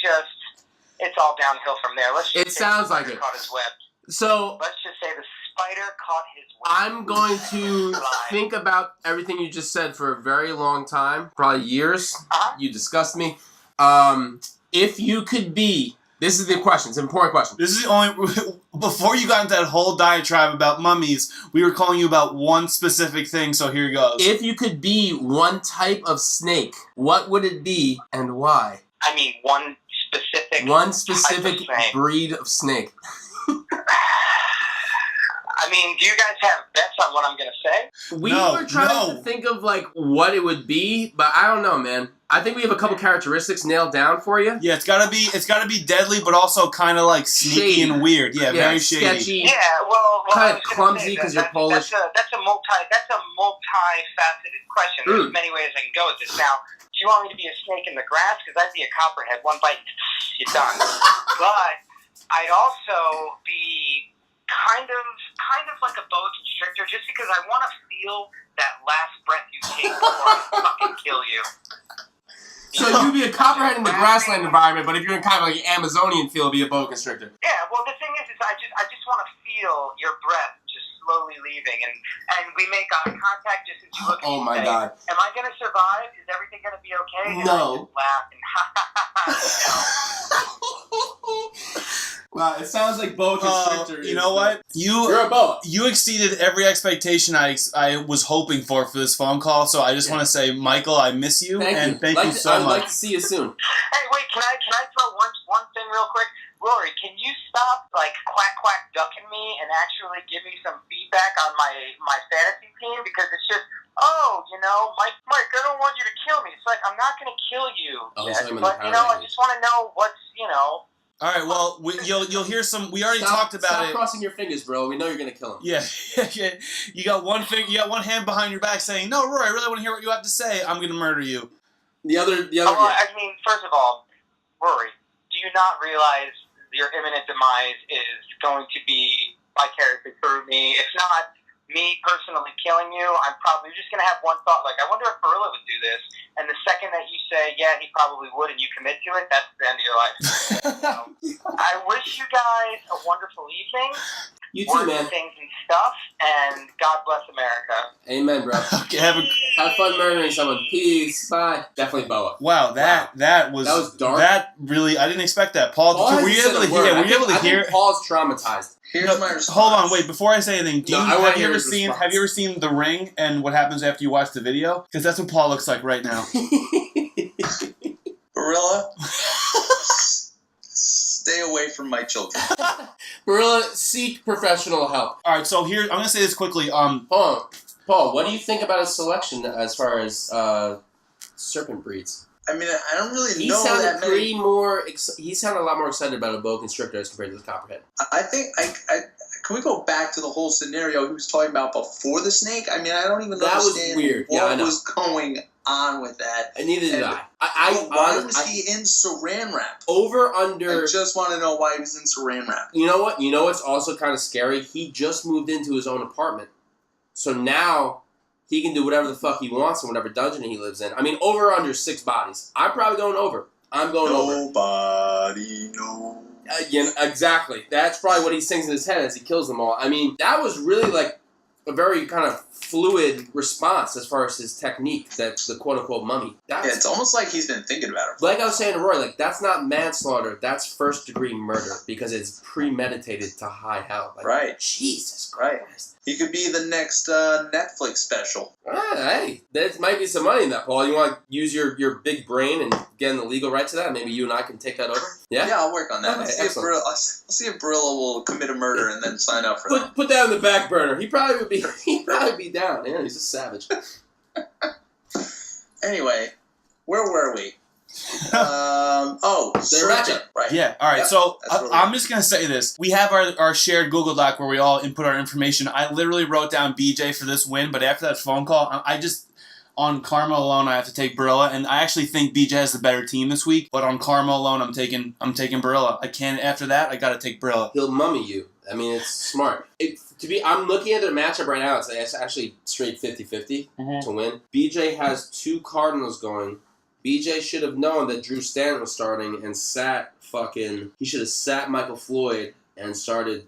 all downhill from there. Let's just It sounds like it. Caught his web. So Let's just say the spider caught his web. I'm going to think about everything you just said for a very long time, probably years. You disgust me. If you could be, this is the question. It's an important question. This is the only. Before you got into that whole diatribe about mummies, we were calling you about one specific thing. So here goes. If you could be one type of snake, what would it be and why? I mean, one specific breed of snake. I mean, do you guys have bets on what I'm going to say? We were trying to think of like what it would be, but I don't know, man. I think we have a couple characteristics nailed down for you. Yeah, it's gotta be deadly, but also kind kind of like sneaky and weird. Yeah, very shady. Sketchy. Yeah, well kind of clumsy because you're Polish. That's a multi-faceted question. There's many ways I can go with this. Now, do you want me to be a snake in the grass? Because I'd be a copperhead. One bite, you're done. But I'd also be kind of like a boa constrictor, just because I want to feel that last breath you take before I fucking kill you. So you'd be a copperhead in the grassland environment, but if you're in kind of like an Amazonian field, be a boa constrictor. Yeah, well, the thing is I just want to feel your breath just slowly leaving, and we make eye contact just as you look at me. Oh my God! Am I gonna survive? Is everything gonna be okay? And No. I just laugh and Wow, it sounds like boa constrictor. You know what? You're a boa. You exceeded every expectation I was hoping for this phone call. So I just want to say, Michael, I miss you, thank you so much. I'd like to see you soon. Hey, wait, can I throw one thing real quick? Rory, can you stop like quack ducking me and actually give me some feedback on my fantasy team? Because it's just, Mike, I don't want you to kill me. It's like, I'm not going to kill you. But I just want to know what's. All right, well, you'll hear some. We already talked about it. Stop crossing your fingers, bro. We know you're gonna kill him. Yeah. You got one hand behind your back saying, "No, Rory, I really want to hear what you have to say. I'm gonna murder you." The other. I mean, first of all, Rory, do you not realize your imminent demise is going to be vicariously through me? If not me personally killing you, I'm probably just going to have one thought, like, I wonder if Gorilla would do this. And the second that you say, yeah, he probably would, and you commit to it, that's the end of your life. So, I wish you guys a wonderful evening. You too, man. Things and stuff, and God bless America. Amen, bro. Okay, have fun murdering someone. Peace. Bye. Definitely boa. Wow, that was dark. That really, I didn't expect that. Paul were you able to hear? Were you able to hear? Paul's traumatized. Here's my response. Hold on, wait. Before I say anything, have you ever seen The Ring and what happens after you watch the video? Because that's what Paul looks like right now. Gorilla, stay away from my children. Gorilla, seek professional help. All right, so here I'm gonna say this quickly. Paul, what do you think about his selection as far as serpent breeds? I mean, I don't really know that many. He sounded a lot more excited about a boa constrictor as compared to the copperhead. I think can we go back to the whole scenario he was talking about before the snake? I mean, I don't even understand what was going on with that. And neither did I. Why was he in saran wrap? Under. I just want to know why he was in saran wrap. You know what? You know what's also kind of scary? He just moved into his own apartment. So now he can do whatever the fuck he wants in whatever dungeon he lives in. I mean, over or under 6 bodies. I'm probably going over. I'm going over. Nobody knows. Exactly. That's probably what he sings in his head as he kills them all. I mean, that was really like a very kind of fluid response as far as his technique, that's the quote-unquote mummy. It's almost like he's been thinking about it. Like I was saying to Roy, like, that's not manslaughter, that's first-degree murder, because it's premeditated to high hell. Like, right. Jesus Christ. Right. He could be the next Netflix special. Hey, there might be some money in that, Paul. You want to use your big brain and get in the legal rights to that? Maybe you and I can take that over? Yeah? Yeah, I'll work on that. Okay, I'll see if Barilla will commit a murder and then sign up for that. Put that on the back burner. He'd probably be down. Yeah, he's a savage. Anyway, where were we? Their matchup. Right. Yeah, all right. Yep, So that's what I'm just going to say this. We have our shared Google Doc where we all input our information. I literally wrote down BJ for this win, but after that phone call, I just, on karma alone, I have to take Barilla, and I actually think BJ has the better team this week, but on karma alone, I'm taking Barilla. I can't, after that, I got to take Barilla. He'll mummy you. I mean, it's smart. I'm looking at their matchup right now. It's actually straight 50-50 to win. BJ has 2 Cardinals going. BJ should have known that Drew Stanton was starting and he should have sat Michael Floyd and started,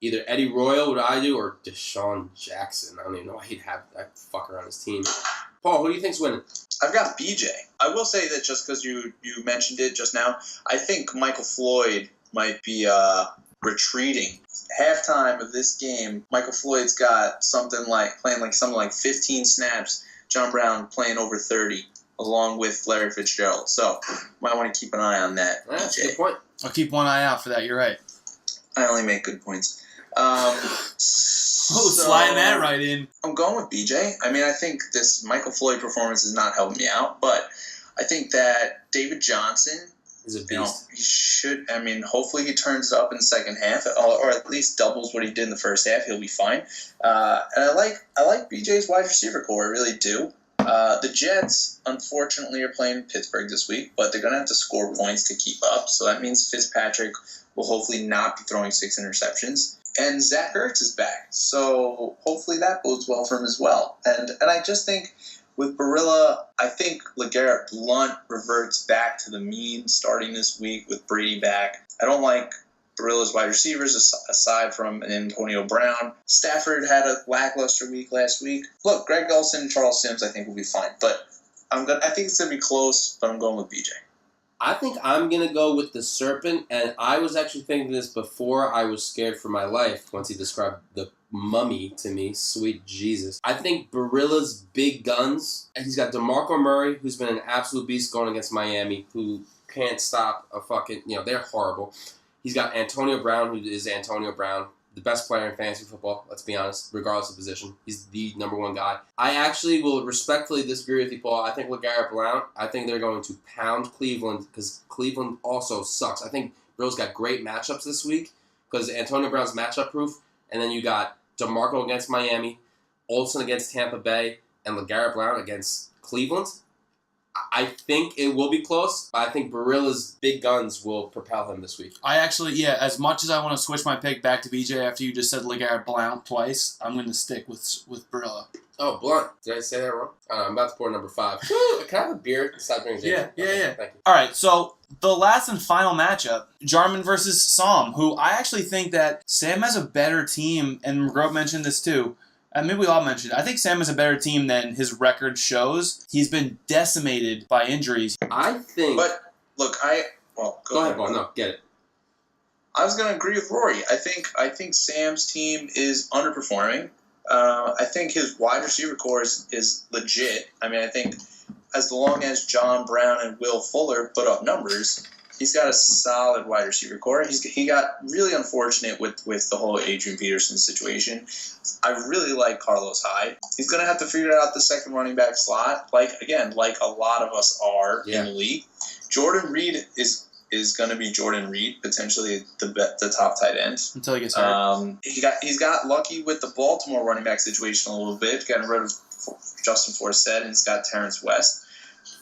either Eddie Royal, what I do, or Deshaun Jackson. I don't even know why he'd have that fucker on his team. Paul, who do you think's winning? I've got BJ. I will say that just because you mentioned it just now, I think Michael Floyd might be retreating. Halftime of this game, Michael Floyd's got playing something like 15 snaps. John Brown playing over 30, along with Larry Fitzgerald. So, might want to keep an eye on that. That's a good point. I'll keep one eye out for that. You're right. I only make good points. Sliding that right in. I'm going with BJ. I mean, I think this Michael Floyd performance is not helping me out, but I think that David Johnson is a beast. He should. I mean, hopefully he turns up in the second half, or at least doubles what he did in the first half. He'll be fine. And I like BJ's wide receiver core. I really do. The Jets, unfortunately, are playing Pittsburgh this week, but they're going to have to score points to keep up. So that means Fitzpatrick will hopefully not be throwing 6 interceptions. And Zach Ertz is back. So hopefully that bodes well for him as well. And I just think with Barilla, I think LeGarrette Blount reverts back to the mean starting this week with Brady back. I don't like Barilla's wide receivers aside from Antonio Brown. Stafford had a lackluster week last week. Look, Greg Olsen and Charles Sims I think will be fine. But I think it's going to be close, but I'm going with BJ. I think I'm going to go with the Serpent, and I was actually thinking this before I was scared for my life once he described the mummy to me. Sweet Jesus. I think Barilla's big guns, and he's got DeMarco Murray, who's been an absolute beast going against Miami, who can't stop a fucking, they're horrible. He's got Antonio Brown, who is Antonio Brown, the best player in fantasy football, let's be honest, regardless of position. He's the number 1 guy. I actually will respectfully disagree with you, Paul. I think LeGarrette Blount, I think they're going to pound Cleveland because Cleveland also sucks. I think Bill's got great matchups this week because Antonio Brown's matchup proof, and then you got DeMarco against Miami, Olsen against Tampa Bay, and LeGarrette Blount against Cleveland. I think it will be close, but I think Barilla's big guns will propel him this week. I actually, as much as I want to switch my pick back to BJ after you just said LeGarrette Blount twice, I'm going to stick with Barilla. Oh, Blount. Did I say that wrong? I'm about to pour number 5. Can I have a beer? Stop drinking. Yeah. Thank you. All right, so the last and final matchup, Jarman versus Sam, who I actually think that Sam has a better team, and Mcgroat mentioned this too. Maybe we all mentioned it. I think Sam is a better team than his record shows. He's been decimated by injuries. I think... But, look, go ahead, Paul. No, get it. I was going to agree with Rory. I think Sam's team is underperforming. I think his wide receiver core is legit. I mean, I think as long as John Brown and Will Fuller put up numbers, he's got a solid wide receiver core. He got really unfortunate with the whole Adrian Peterson situation. I really like Carlos Hyde. He's going to have to figure out the second running back slot, like a lot of us are in the league. Jordan Reed is going to be Jordan Reed, potentially the top tight end. Until he gets hurt. He's got lucky with the Baltimore running back situation a little bit, getting rid of Justin Forsett, and he's got Terrence West.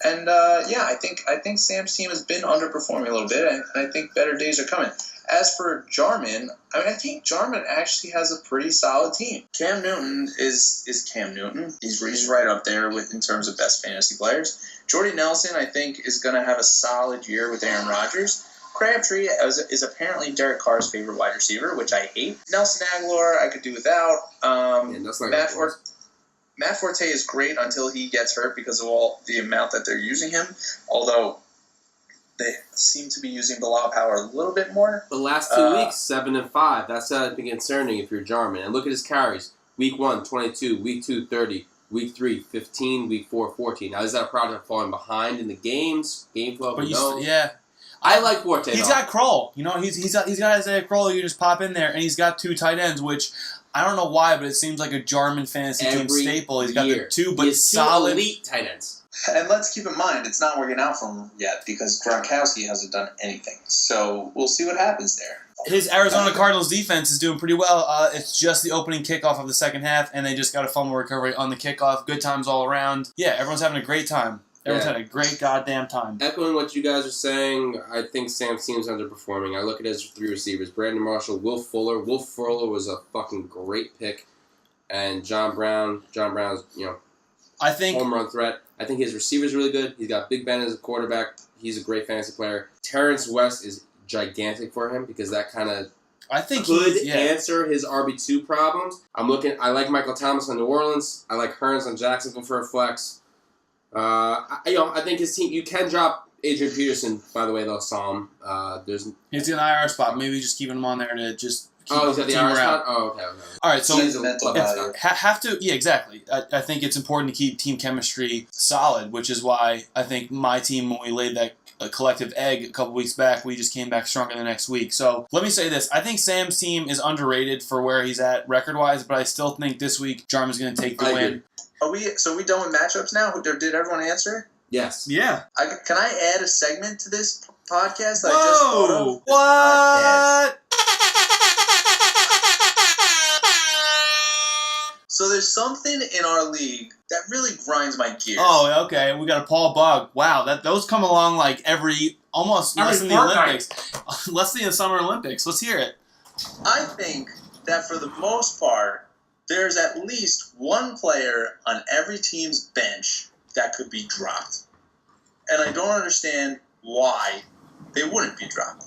And I think Sam's team has been underperforming a little bit, and I think better days are coming. As for Jarman, I think Jarman actually has a pretty solid team. Cam Newton is Cam Newton. He's right up there in terms of best fantasy players. Jordy Nelson, I think, is going to have a solid year with Aaron Rodgers. Crabtree is apparently Derek Carr's favorite wide receiver, which I hate. Nelson Aguilar, I could do without. Matt Forte is great until he gets hurt because of all the amount that they're using him, although they seem to be using Bilal Power a little bit more. The last 2 weeks, 7 and 5. That's concerning if you're Jarman. And look at his carries. Week 1, 22. Week 2, 30. Week 3, 15. Week 4, 14. Now, is that a product of falling behind in the games? Game flow? But no. I like Forte. He's got Kroll. He's got Isaiah Kroll. You just pop in there, and he's got 2 tight ends, which I don't know why, but it seems like a Jarman fantasy team staple. He's got the 2, but solid elite tight ends. And let's keep in mind, it's not working out for him yet because Gronkowski hasn't done anything. So we'll see what happens there. His Arizona Cardinals defense is doing pretty well. It's just the opening kickoff of the second half, and they just got a fumble recovery on the kickoff. Good times all around. Yeah, everyone's having a great time. Everyone's had a great goddamn time. Echoing what you guys are saying, I think Sam's team's underperforming. I look at his 3 receivers: Brandon Marshall, Will Fuller. Will Fuller was a fucking great pick, and John Brown. John Brown's I think home run threat. I think his receiver's really good. He's got Big Ben as a quarterback. He's a great fantasy player. Terrence West is gigantic for him because that kind of could answer his RB2 problems. I like Michael Thomas on New Orleans. I like Hearns on Jacksonville for a flex. I think his team. You can drop Adrian Peterson. By the way, though, Psalm. He's in an IR spot. Maybe just keeping him on there to just. Keep he's got the IR spot. Oh, okay. All right, so have to. Yeah, exactly. I think it's important to keep team chemistry solid, which is why I think my team, when we laid that collective egg a couple weeks back, we just came back stronger the next week. So let me say this: I think Sam's team is underrated for where he's at record-wise, but I still think this week Jarman's going to take the win. Are we done with matchups now? Did everyone answer? Yes. Yeah. Can I add a segment to this podcast that Whoa! I just thought of? What? So there's something in our league that really grinds my gears. Oh, okay. We got a Paul Bug. Wow, those come along like almost less than the Olympics. Less than the Summer Olympics. Let's hear it. I think that for the most part, there's at least one player on every team's bench that could be dropped. And I don't understand why they wouldn't be dropped.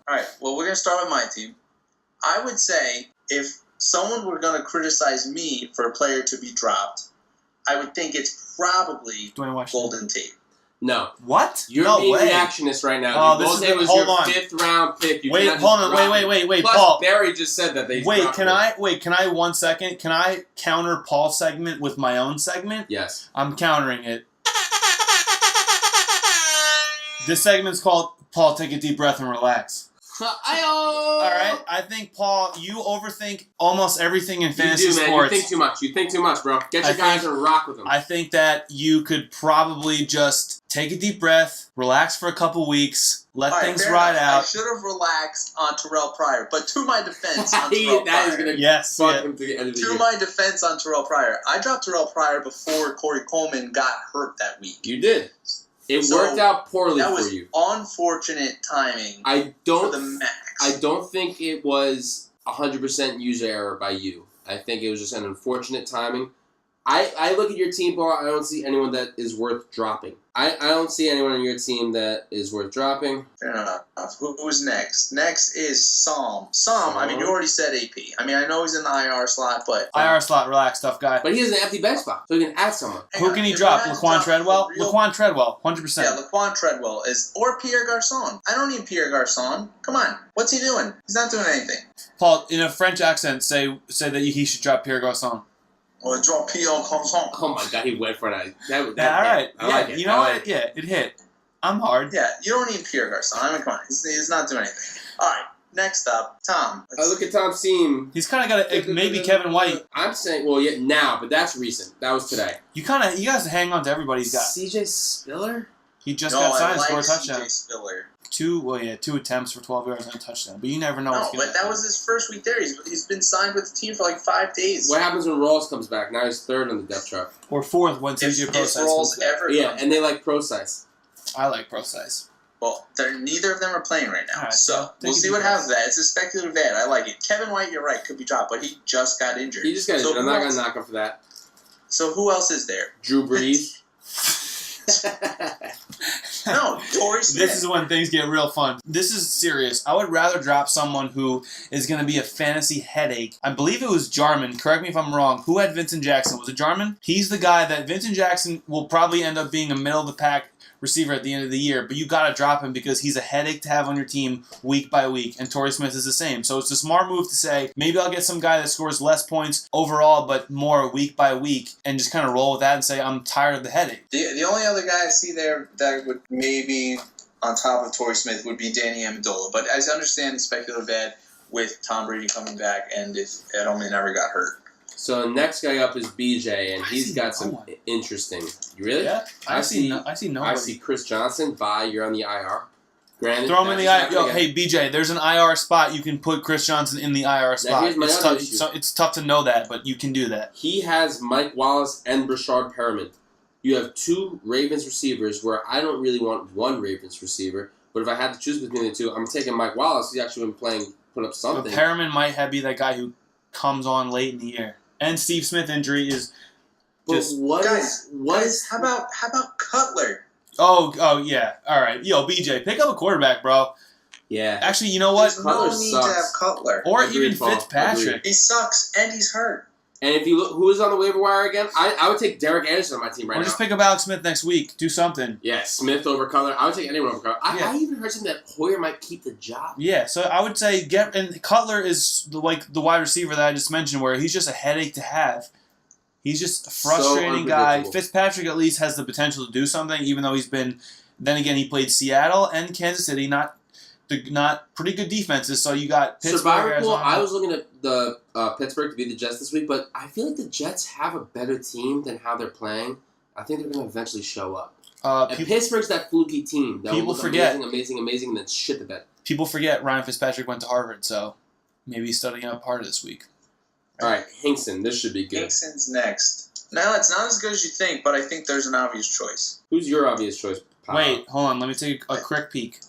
All right, well, we're going to start with my team. I would say if someone were going to criticize me for a player to be dropped, I would think it's probably Golden Tate. No. What? You're being reactionist right now. Oh, was your 5th round pick. Wait, hold on. Wait, Plus, Paul. Barry just said that they Can I 1 second? Can I counter Paul's segment with my own segment? Yes. I'm countering it. This segment's called Paul, Take a Deep Breath and Relax. All right, I think, Paul, you overthink almost everything in fantasy sports. You think too much, bro. Get your guys and rock with them. I think that you could probably just take a deep breath, relax for a couple weeks, let things ride out. I should have relaxed on Terrell Pryor, but to my defense on Terrell Pryor. Is going to fuck him to the end of the year. To my defense on Terrell Pryor, I dropped Terrell Pryor before Corey Coleman got hurt that week. You did. It worked out poorly for you. That was unfortunate timing for the max. I don't think it was 100% user error by you. I think it was just an unfortunate timing. I look at your team, Paul. I don't see anyone that is worth dropping. I don't see anyone on your team that is worth dropping. Fair enough. Who's next? Next is Psalm. I mean, you already said AP. I mean, I know he's in the IR slot, but... IR slot, relax, tough guy. But he has an empty bench spot, so he can add someone. Who can he drop? Laquan Treadwell? Laquan Treadwell, 100%. Yeah, Laquan Treadwell or Pierre Garçon. I don't need Pierre Garçon. Come on. What's he doing? He's not doing anything. Paul, in a French accent, say that he should drop Pierre Garçon. Or drop Pierre Garçon. Oh my God, he went for that. All right. I like it. You know what? Yeah, it hit. I'm hard. Yeah, you don't need Pierre Garçon. I mean, come on. He's not doing anything. All right. Next up, Tom. I look at Tom's team. He's kind of got maybe Kevin White. I'm saying, now, but that's recent. That was today. You guys hang on to everybody he's got. CJ Spiller? He just got signed for a touchdown. CJ Spiller. 2 attempts for 12 yards and a touchdown. But you never know. No, but that was his first week there. He's been signed with the team for like 5 days. What happens when Rawls comes back? Now he's 3rd on the depth chart. Or 4th when TJ Pro-Size comes back. And they like Pro-Size. I like Pro-Size. Well, neither of them are playing right now. Right, so we'll see what happens with that. It's a speculative ad. I like it. Kevin White, you're right, could be dropped, but he just got injured. He just got injured. I'm not going to knock him for that. So who else is there? Drew Brees. No, Torrey Smith. This is when things get real fun. This is serious. I would rather drop someone who is going to be a fantasy headache. I believe it was Jarman. Correct me if I'm wrong. Who had Vincent Jackson? Was it Jarman? He's the guy that Vincent Jackson will probably end up being a middle-of-the-pack receiver at the end of the year, but you got to drop him because he's a headache to have on your team week by week, and Torrey Smith is the same. So it's a smart move to say, maybe I'll get some guy that scores less points overall, but more week by week, and just kind of roll with that and say, I'm tired of the headache. The only other guy I see there that would maybe on top of Torrey Smith would be Danny Amendola, but as I understand the speculative ad with Tom Brady coming back and if Edelman never got hurt. So next guy up is BJ, and he's got some interesting. You really? Yeah. I see nobody. I see Chris Johnson. Bye. You're on the IR. Granted, Throw him in the IR. Yo, hey BJ, there's an IR spot. You can put Chris Johnson in the IR spot. Here's my other issue. It's tough to know that, but you can do that. He has Mike Wallace and Brashard Perriman. You have 2 Ravens receivers where I don't really want one Ravens receiver, but if I had to choose between the 2, I'm taking Mike Wallace. He's actually been put up something. But Perriman might be that guy who comes on late in the year. And Steve Smith injury is just... Guys, how about Cutler? Oh yeah. All right. Yo, BJ, pick up a quarterback, bro. Yeah. Actually, you know what? There's no need to have Cutler. Or Agreed, even Paul. Fitzpatrick. Agreed. He sucks, and he's hurt. And if you look, who is on the waiver wire again? I would take Derek Anderson on my team right Or now. just pick up Alex Smith next week. Do something. Yeah, Smith over Cutler. I would take anyone over Cutler. Yeah. I even heard something that Hoyer might keep the job. Yeah, so I would say and Cutler is the wide receiver that I just mentioned, where he's just a headache to have. He's just a frustrating guy. Fitzpatrick at least has the potential to do something, even though he's been. Then again, he played Seattle and Kansas City, not pretty good defenses. So you got Pittsburgh. Survivor pool. I was looking at the Pittsburgh to beat the Jets this week, but I feel like the Jets have a better team than how they're playing. I think they're going to eventually show up. And Pittsburgh's that fluky team. That people forget amazing, and then shit the bed. People forget Ryan Fitzpatrick went to Harvard, so maybe he's studying up harder this week. All right, Hinkson. This should be good. Hinkson's next. No, it's not as good as you think, but I think there's an obvious choice. Who's your obvious choice? Pop? Wait, hold on. Let me take a quick peek.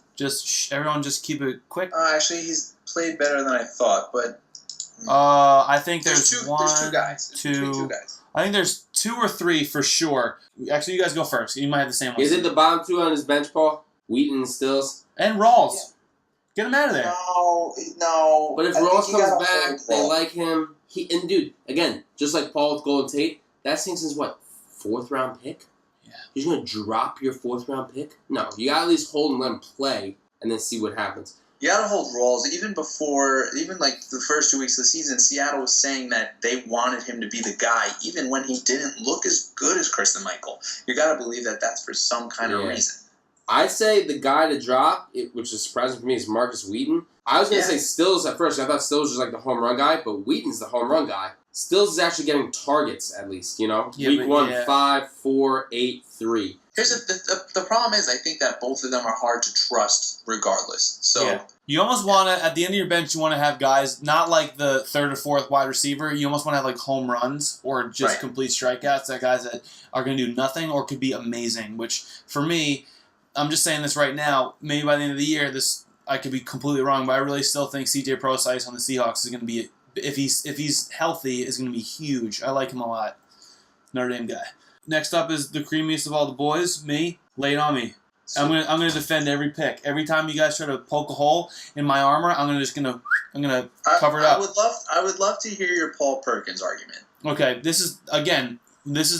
Everyone just keep it quick. Actually, he's played better than I thought, but... I think there's two guys. Two guys. I think there's 2 or 3 for sure. Actually, you guys go first. You might have the same one. Is it the bottom 2 on his bench, Paul? Wheaton and Stills? And Rawls. Yeah. Get him out of there. No. But if Rawls comes back, they like him. Dude, again, just like Paul with Golden Tate, that's Hinson's what, 4th round pick? Yeah. He's going to drop your 4th round pick? No, you got to at least hold and let him play and then see what happens. You got to hold Rawls. Even like the first 2 weeks of the season, Seattle was saying that they wanted him to be the guy, even when he didn't look as good as Christian Michael. You got to believe that that's for some kind of reason. I'd say the guy to drop, which is surprising for me, is Marcus Wheaton. I was going to say Stills at first. I thought Stills was like the home run guy, but Wheaton's the home run guy. Stills is actually getting targets, at least, you know? Yeah, Week 1, 5, 4, 8, 3. Here's the problem is I think that both of them are hard to trust regardless. So you almost want to, at the end of your bench, you want to have guys, not like the 3rd or 4th wide receiver. You almost want to have like home runs or just complete strikeouts. That guys that are going to do nothing or could be amazing, which for me, I'm just saying this right now, maybe by the end of the year, I could be completely wrong, but I really still think CJ Prosise on the Seahawks is going to be, if he's healthy, is going to be huge. I like him a lot. Notre Dame guy. Next up is the creamiest of all the boys, me. Lay it on me. I'm gonna defend every pick. Every time you guys try to poke a hole in my armor, I'm gonna cover it up. I would love to hear your Paul Perkins argument. Okay, this is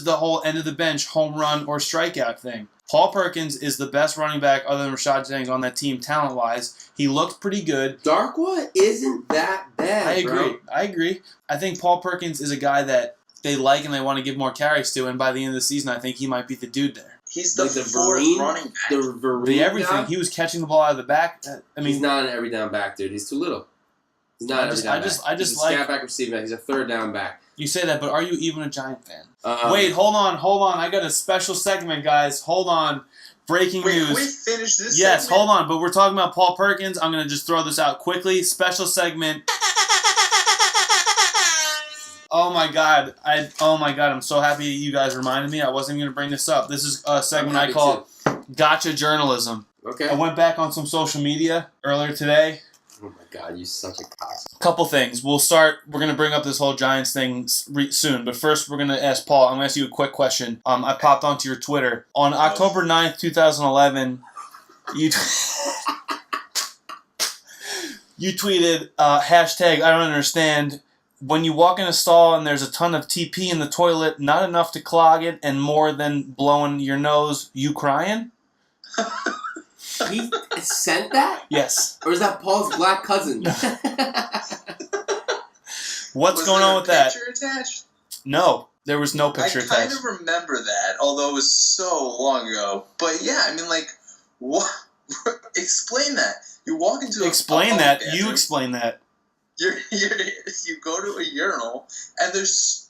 the whole end of the bench home run or strikeout thing. Paul Perkins is the best running back other than Rashad Jennings on that team talent-wise. He looked pretty good. Darkwa isn't that bad, I agree. I think Paul Perkins is a guy that they like and they want to give more carries to, and by the end of the season, I think he might be the dude there. He's the 4th running back. The everything. Guy? He was catching the ball out of the back. I mean, he's not an every down back, dude. He's too little. He's not every down back. He's a scat back receiving back. He's a 3rd down back. You say that, but are you even a Giant fan? Wait, hold on. I got a special segment, guys. Hold on. Breaking news. We finished this Yes, segment? hold on. But we're talking about Paul Perkins. I'm going to just throw this out quickly. Special segment. Oh my God! I'm so happy you guys reminded me. I wasn't going to bring this up. This is a segment I call Gotcha Journalism. Okay. I went back on some social media earlier today. Oh my God, you such a cock. Couple things. We're going to bring up this whole Giants thing soon, but first we're going to ask Paul. I'm going to ask you a quick question. I popped onto your Twitter. On October 9th, 2011, you tweeted, hashtag I don't understand, when you walk in a stall and there's a ton of TP in the toilet, not enough to clog it, and more than blowing your nose, you crying? He sent that? Yes. Or is that Paul's black cousin? What's going on with that? Picture attached? No, there was no picture attached. I kind of remember that, although it was so long ago. But yeah, I mean, like, what? Explain that. You walk into Explain that. You explain that. You go to a urinal and there's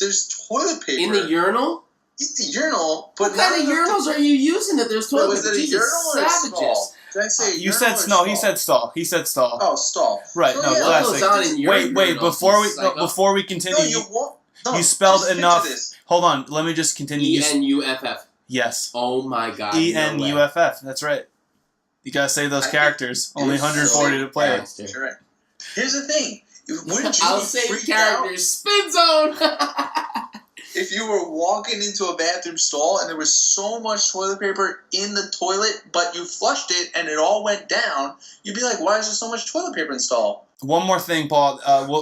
toilet paper In the urinal? In the urinal, but What kind of urinals are you using that there's toilet Was paper? it a Jesus, urinal or a savages. stall? Did I say You urinal said or no. stall? He said stall. He said stall. Oh, stall. Right. So, No. yeah, What Classic. goes on in your Wait. urinals, Before we continue, you spelled just picture enough. this. Hold on. Let me just continue. ENUFF. Yes. Oh my God. ENUFF. That's right. You gotta say those characters. Only 140 to play it. You're right. Here's the thing. Wouldn't you I'll be say freaked characters. Spin zone. if you were walking into a bathroom stall and there was so much toilet paper in the toilet, but you flushed it and it all went down? You'd be like, why is there so much toilet paper in the stall? One more thing, Paul.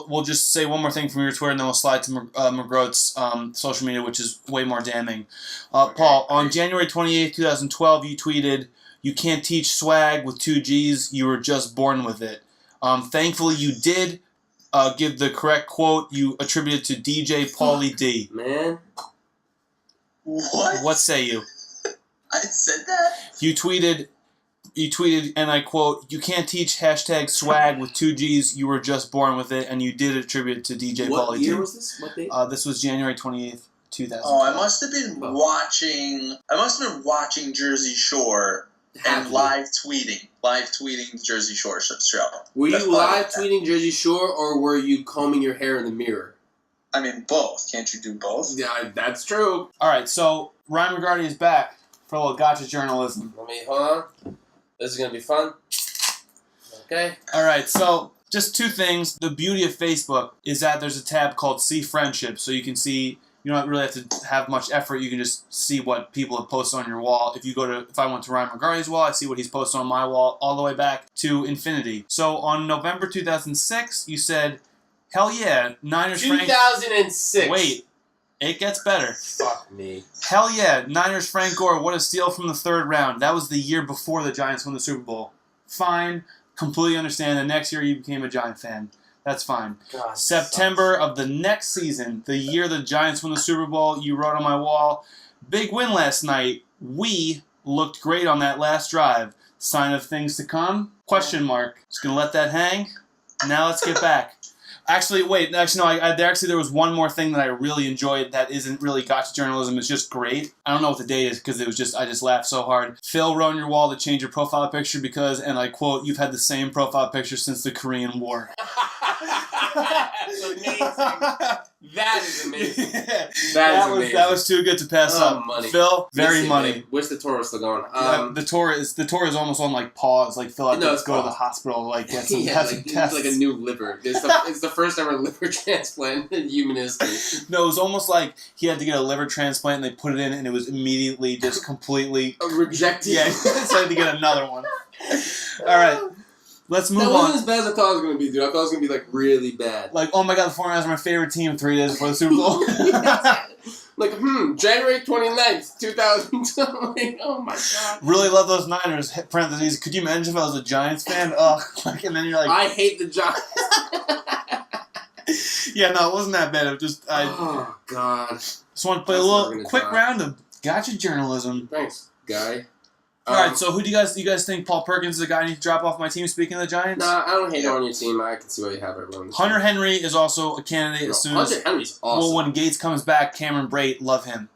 We'll just say one more thing from your Twitter, and then we'll slide to Mcgroat's social media, which is way more damning. Paul, on January 28th, 2012, you tweeted, "You can't teach swag with 2 G's. You were just born with it." Thankfully, you did give the correct quote. You attributed to DJ Paulie D. Man. What? What say you? I said that? You tweeted, and I quote, "You can't teach hashtag swag with 2 G's. You were just born with it," and you did attribute it to DJ What Paulie year D. was this? What date? This was January 28th, 2012. Oh, I must have been watching Jersey Shore and live tweeting the Jersey Shore show. Were That's you probably live that. tweeting Jersey Shore, or were you combing your hair in the mirror? I mean, both. Can't you do both? Yeah, that's true. All right, so Ryan McGrady is back for a little gotcha journalism. Let me, hold on. This is going to be fun. Okay. All right, so just 2 things. The beauty of Facebook is that there's a tab called See Friendship, so you can see, you don't really have to have much effort. You can just see what people have posted on your wall. If I went to Ryan McGarty's wall, I see what he's posted on my wall all the way back to infinity. So on November 2006, you said, "Hell yeah, Niners Frank..." 2006. Wait, it gets better. Fuck me. "Hell yeah, Niners Frank Gore, what a steal from the 3rd round. That was the year before the Giants won the Super Bowl." Fine, completely understand. The next year you became a Giant fan. That's fine. God, September of the next season, the year the Giants won the Super Bowl, you wrote on my wall, "Big win last night. We looked great on that last drive. Sign of things to come? Question mark. Just going to let that hang. Now let's get back." Actually, wait. Actually, no. There was one more thing that I really enjoyed that isn't really gotcha journalism. It's just great. I don't know what the date is because I just laughed so hard. "Phil wrote on your wall to change your profile picture because," and I quote, "you've had the same profile picture since the Korean War." That's amazing. That is amazing. That was too good to pass up. Money. Phil, very Listen, money. man, wish the tour was still going. The tour is almost on like pause. Like Phil, I No, have it's to go to the paused. hospital. Like get some, Yeah, have some it's tests. like a new liver. It's the first ever liver transplant in human history. No, it was almost like he had to get a liver transplant and they put it in and it was immediately just completely Rejected. Yeah, so he had to get another one. All right, let's move That on. wasn't as bad as I thought it was going to be, dude. I thought it was going to be like really bad. Like, oh my god, the 49ers are my favorite team 3 days before the Super Bowl. Like, January 29th, 2000. Like, oh my god. Really love those Niners. Parentheses. Could you imagine if I was a Giants fan? Ugh. And then you're like, I hate the Giants. yeah, no, it wasn't that bad. It was just Oh god. just want to play a That's little never gonna quick die. round of gotcha journalism. Thanks, guy. All right, so who do you guys think Paul Perkins is the guy I need to drop off my team? Speaking of the Giants, Nah, I don't hate on your team. I can see why you have everyone. Hunter Henry is also a candidate as soon as. Hunter Henry's awesome. Well, when Gates comes back, Cameron Brate, love him.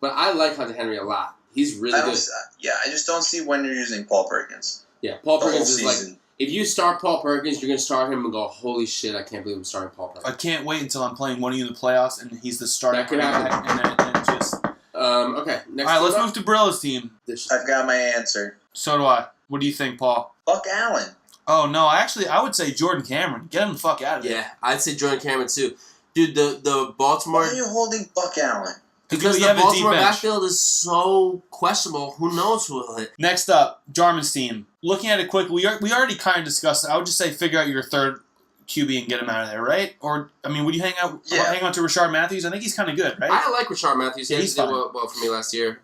But I like Hunter Henry a lot. He's really good. I just don't see when you're using Paul Perkins. Yeah, Paul The whole Perkins is like, season. if you start Paul Perkins, you're going to start him and go, holy shit, I can't believe I'm starting Paul Perkins. I can't wait until I'm playing one of you in the playoffs and he's the starting That could quarterback, happen. and it just. Okay, next All right, let's team move to Brilla's team. I've got my answer. So do I. What do you think, Paul? Buck Allen. Oh no, I would say Jordan Cameron. Get him the fuck out of there. Yeah, I'd say Jordan Cameron too. Dude, the Baltimore... Why are you holding Buck Allen? Because we the have a deep Baltimore bench. backfield is so questionable. Who knows who will hit? Next up, Jarman's team. Looking at it quick, we already kind of discussed it. I would just say figure out your third QB and get him out of there, right? Or, I mean, would you hang on to Rashard Matthews? I think he's kind of good, right? I like Rashard Matthews. He He's did fine. well for me last year.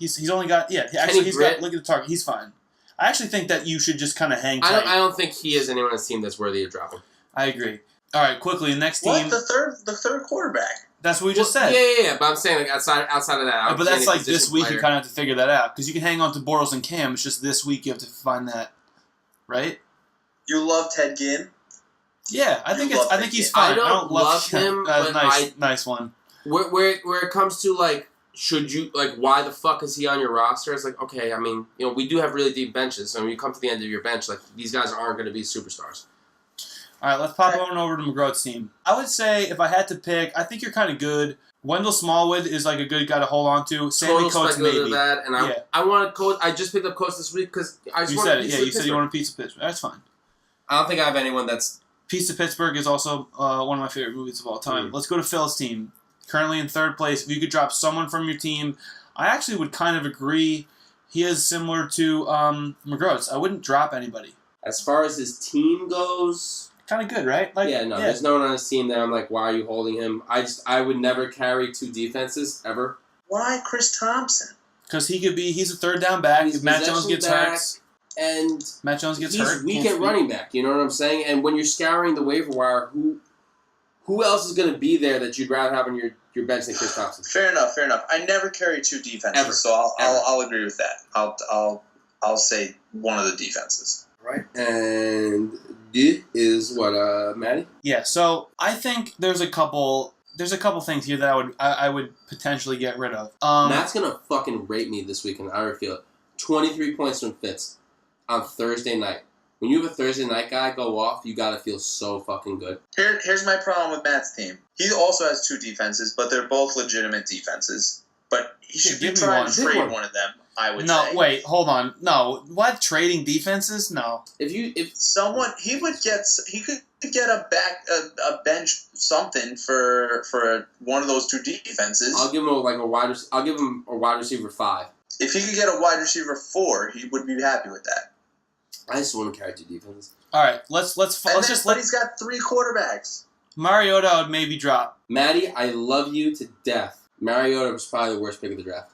He's only got, he's got, look at the target. He's fine. I actually think that you should just kind of hang tight. I don't think he is anyone on his team that's worthy of dropping. I agree. All right, quickly, next team. What? The third quarterback? That's what we just said. Yeah. But I'm saying like outside of that. But that's like this week you kind of have to figure that out. Because you can hang on to Bortles and Cam. It's just this week you have to find that. Right? You love Ted Ginn? Yeah, I think he's I fine. don't love him, but nice one. Where it comes to like, should you like, why the fuck is he on your roster? It's like, okay, I mean, you know, we do have really deep benches, so when you come to the end of your bench, like these guys aren't going to be superstars. All right, let's pop on over to Mcgroat's team. I would say if I had to pick, I think you're kind of good. Wendell Smallwood is like a good guy to hold on to. Sammy Coates maybe. That, and I want Coates. I just picked up Coates this week because I just wanted you said you want a piece of Pittsburgh. That's fine. I don't think I have anyone that's. Piece of Pittsburgh is also one of my favorite movies of all time. Let's go to Phil's team. Currently in third place. If you could drop someone from your team, I actually would kind of agree. He is similar to Mcgroat's. I wouldn't drop anybody. As far as his team goes, kind of good, right? Like, there's no one on his team that I'm like, why are you holding him? I would never carry two defenses ever. Why Chris Thompson? Because he's a third down back. If Matt Jones gets hurt, and Matt Jones gets hurt, he's weak at running back. You know what I'm saying? And when you're scouring the waiver wire, who else is going to be there that you'd rather have on your bench than Chris Thompson? Fair enough. I never carry two defenses, ever. So I'll agree with that. I'll say one of the defenses. Right. And D is what, Maddie? Yeah. So I think there's a couple things here that I would potentially get rid of. Matt's gonna fucking rate me this weekend. I already feel it. 23 points from Fitz on Thursday night. When you have a Thursday night guy go off, you gotta feel so fucking good. Here's my problem with Matt's team. He also has two defenses, but they're both legitimate defenses. But he should be trying to trade one of them, I would say. No, wait, hold on. No, what, trading defenses? No. If someone he could get a bench something for one of those two defenses. I'll give him a wide receiver 5. If he could get a wide receiver 4, he would be happy with that. I just want to carry two defenses. All right, but he's got 3 quarterbacks. Mariota I would maybe drop. Maddie, I love you to death. Mariota was probably the worst pick of the draft.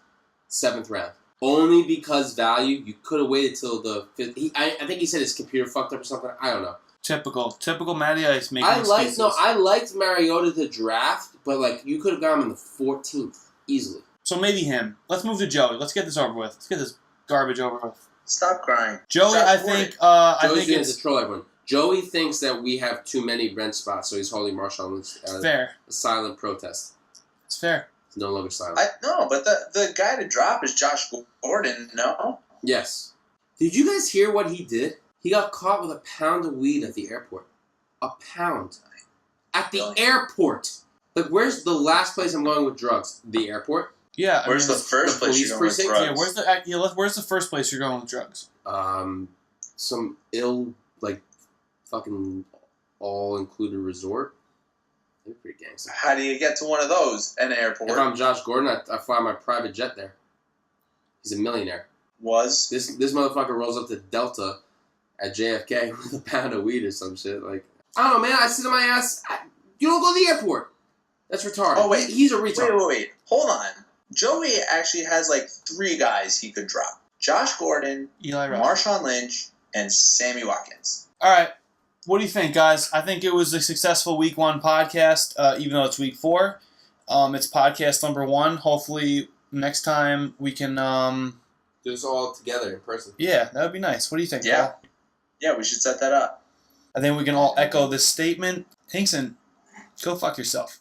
7th round. Only because value. You could have waited till the 5th. I think he said his computer fucked up or something. I don't know. Typical Matty Ice making excuses. I liked Mariota to draft, but like you could have got him in the 14th easily. So maybe him. Let's move to Joey. Let's get this over with. Let's get this garbage over with. Stop crying. Joey, Stop I think it's to troll everyone. Joey thinks that we have too many bench spots, so he's holding Marshawn Lynch as a silent protest. It's fair. It's no longer silent. No, but the guy to drop is Josh Gordon, no? Yes. Did you guys hear what he did? He got caught with a pound of weed at the airport. A pound. At the airport. Like, where's the last place I'm going with drugs? The airport? Yeah. Where's the first place you're going with drugs? Yeah, where's the first place you're going with drugs? Some ill, like, fucking all-included resort. They're pretty gangster. How do you get to one of those? An airport? If I'm Josh Gordon, I fly my private jet there. He's a millionaire. This motherfucker rolls up to Delta at JFK with a pound of weed or some shit. Like, I don't know, man. I sit on my ass. You don't go to the airport. That's retarded. Oh, wait. He's a retard. Wait. Hold on. Joey actually has like 3 guys he could drop. Josh Gordon, Eli Roth, Marshawn Lynch, and Sammy Watkins. All right. What do you think, guys? I think it was a successful Week 1 podcast, even though it's Week 4. It's podcast number 1. Hopefully, next time we can do this all together in person. Yeah, that would be nice. What do you think, Paul? Yeah, we should set that up. I think we can all echo this statement. Hinkson, go fuck yourself.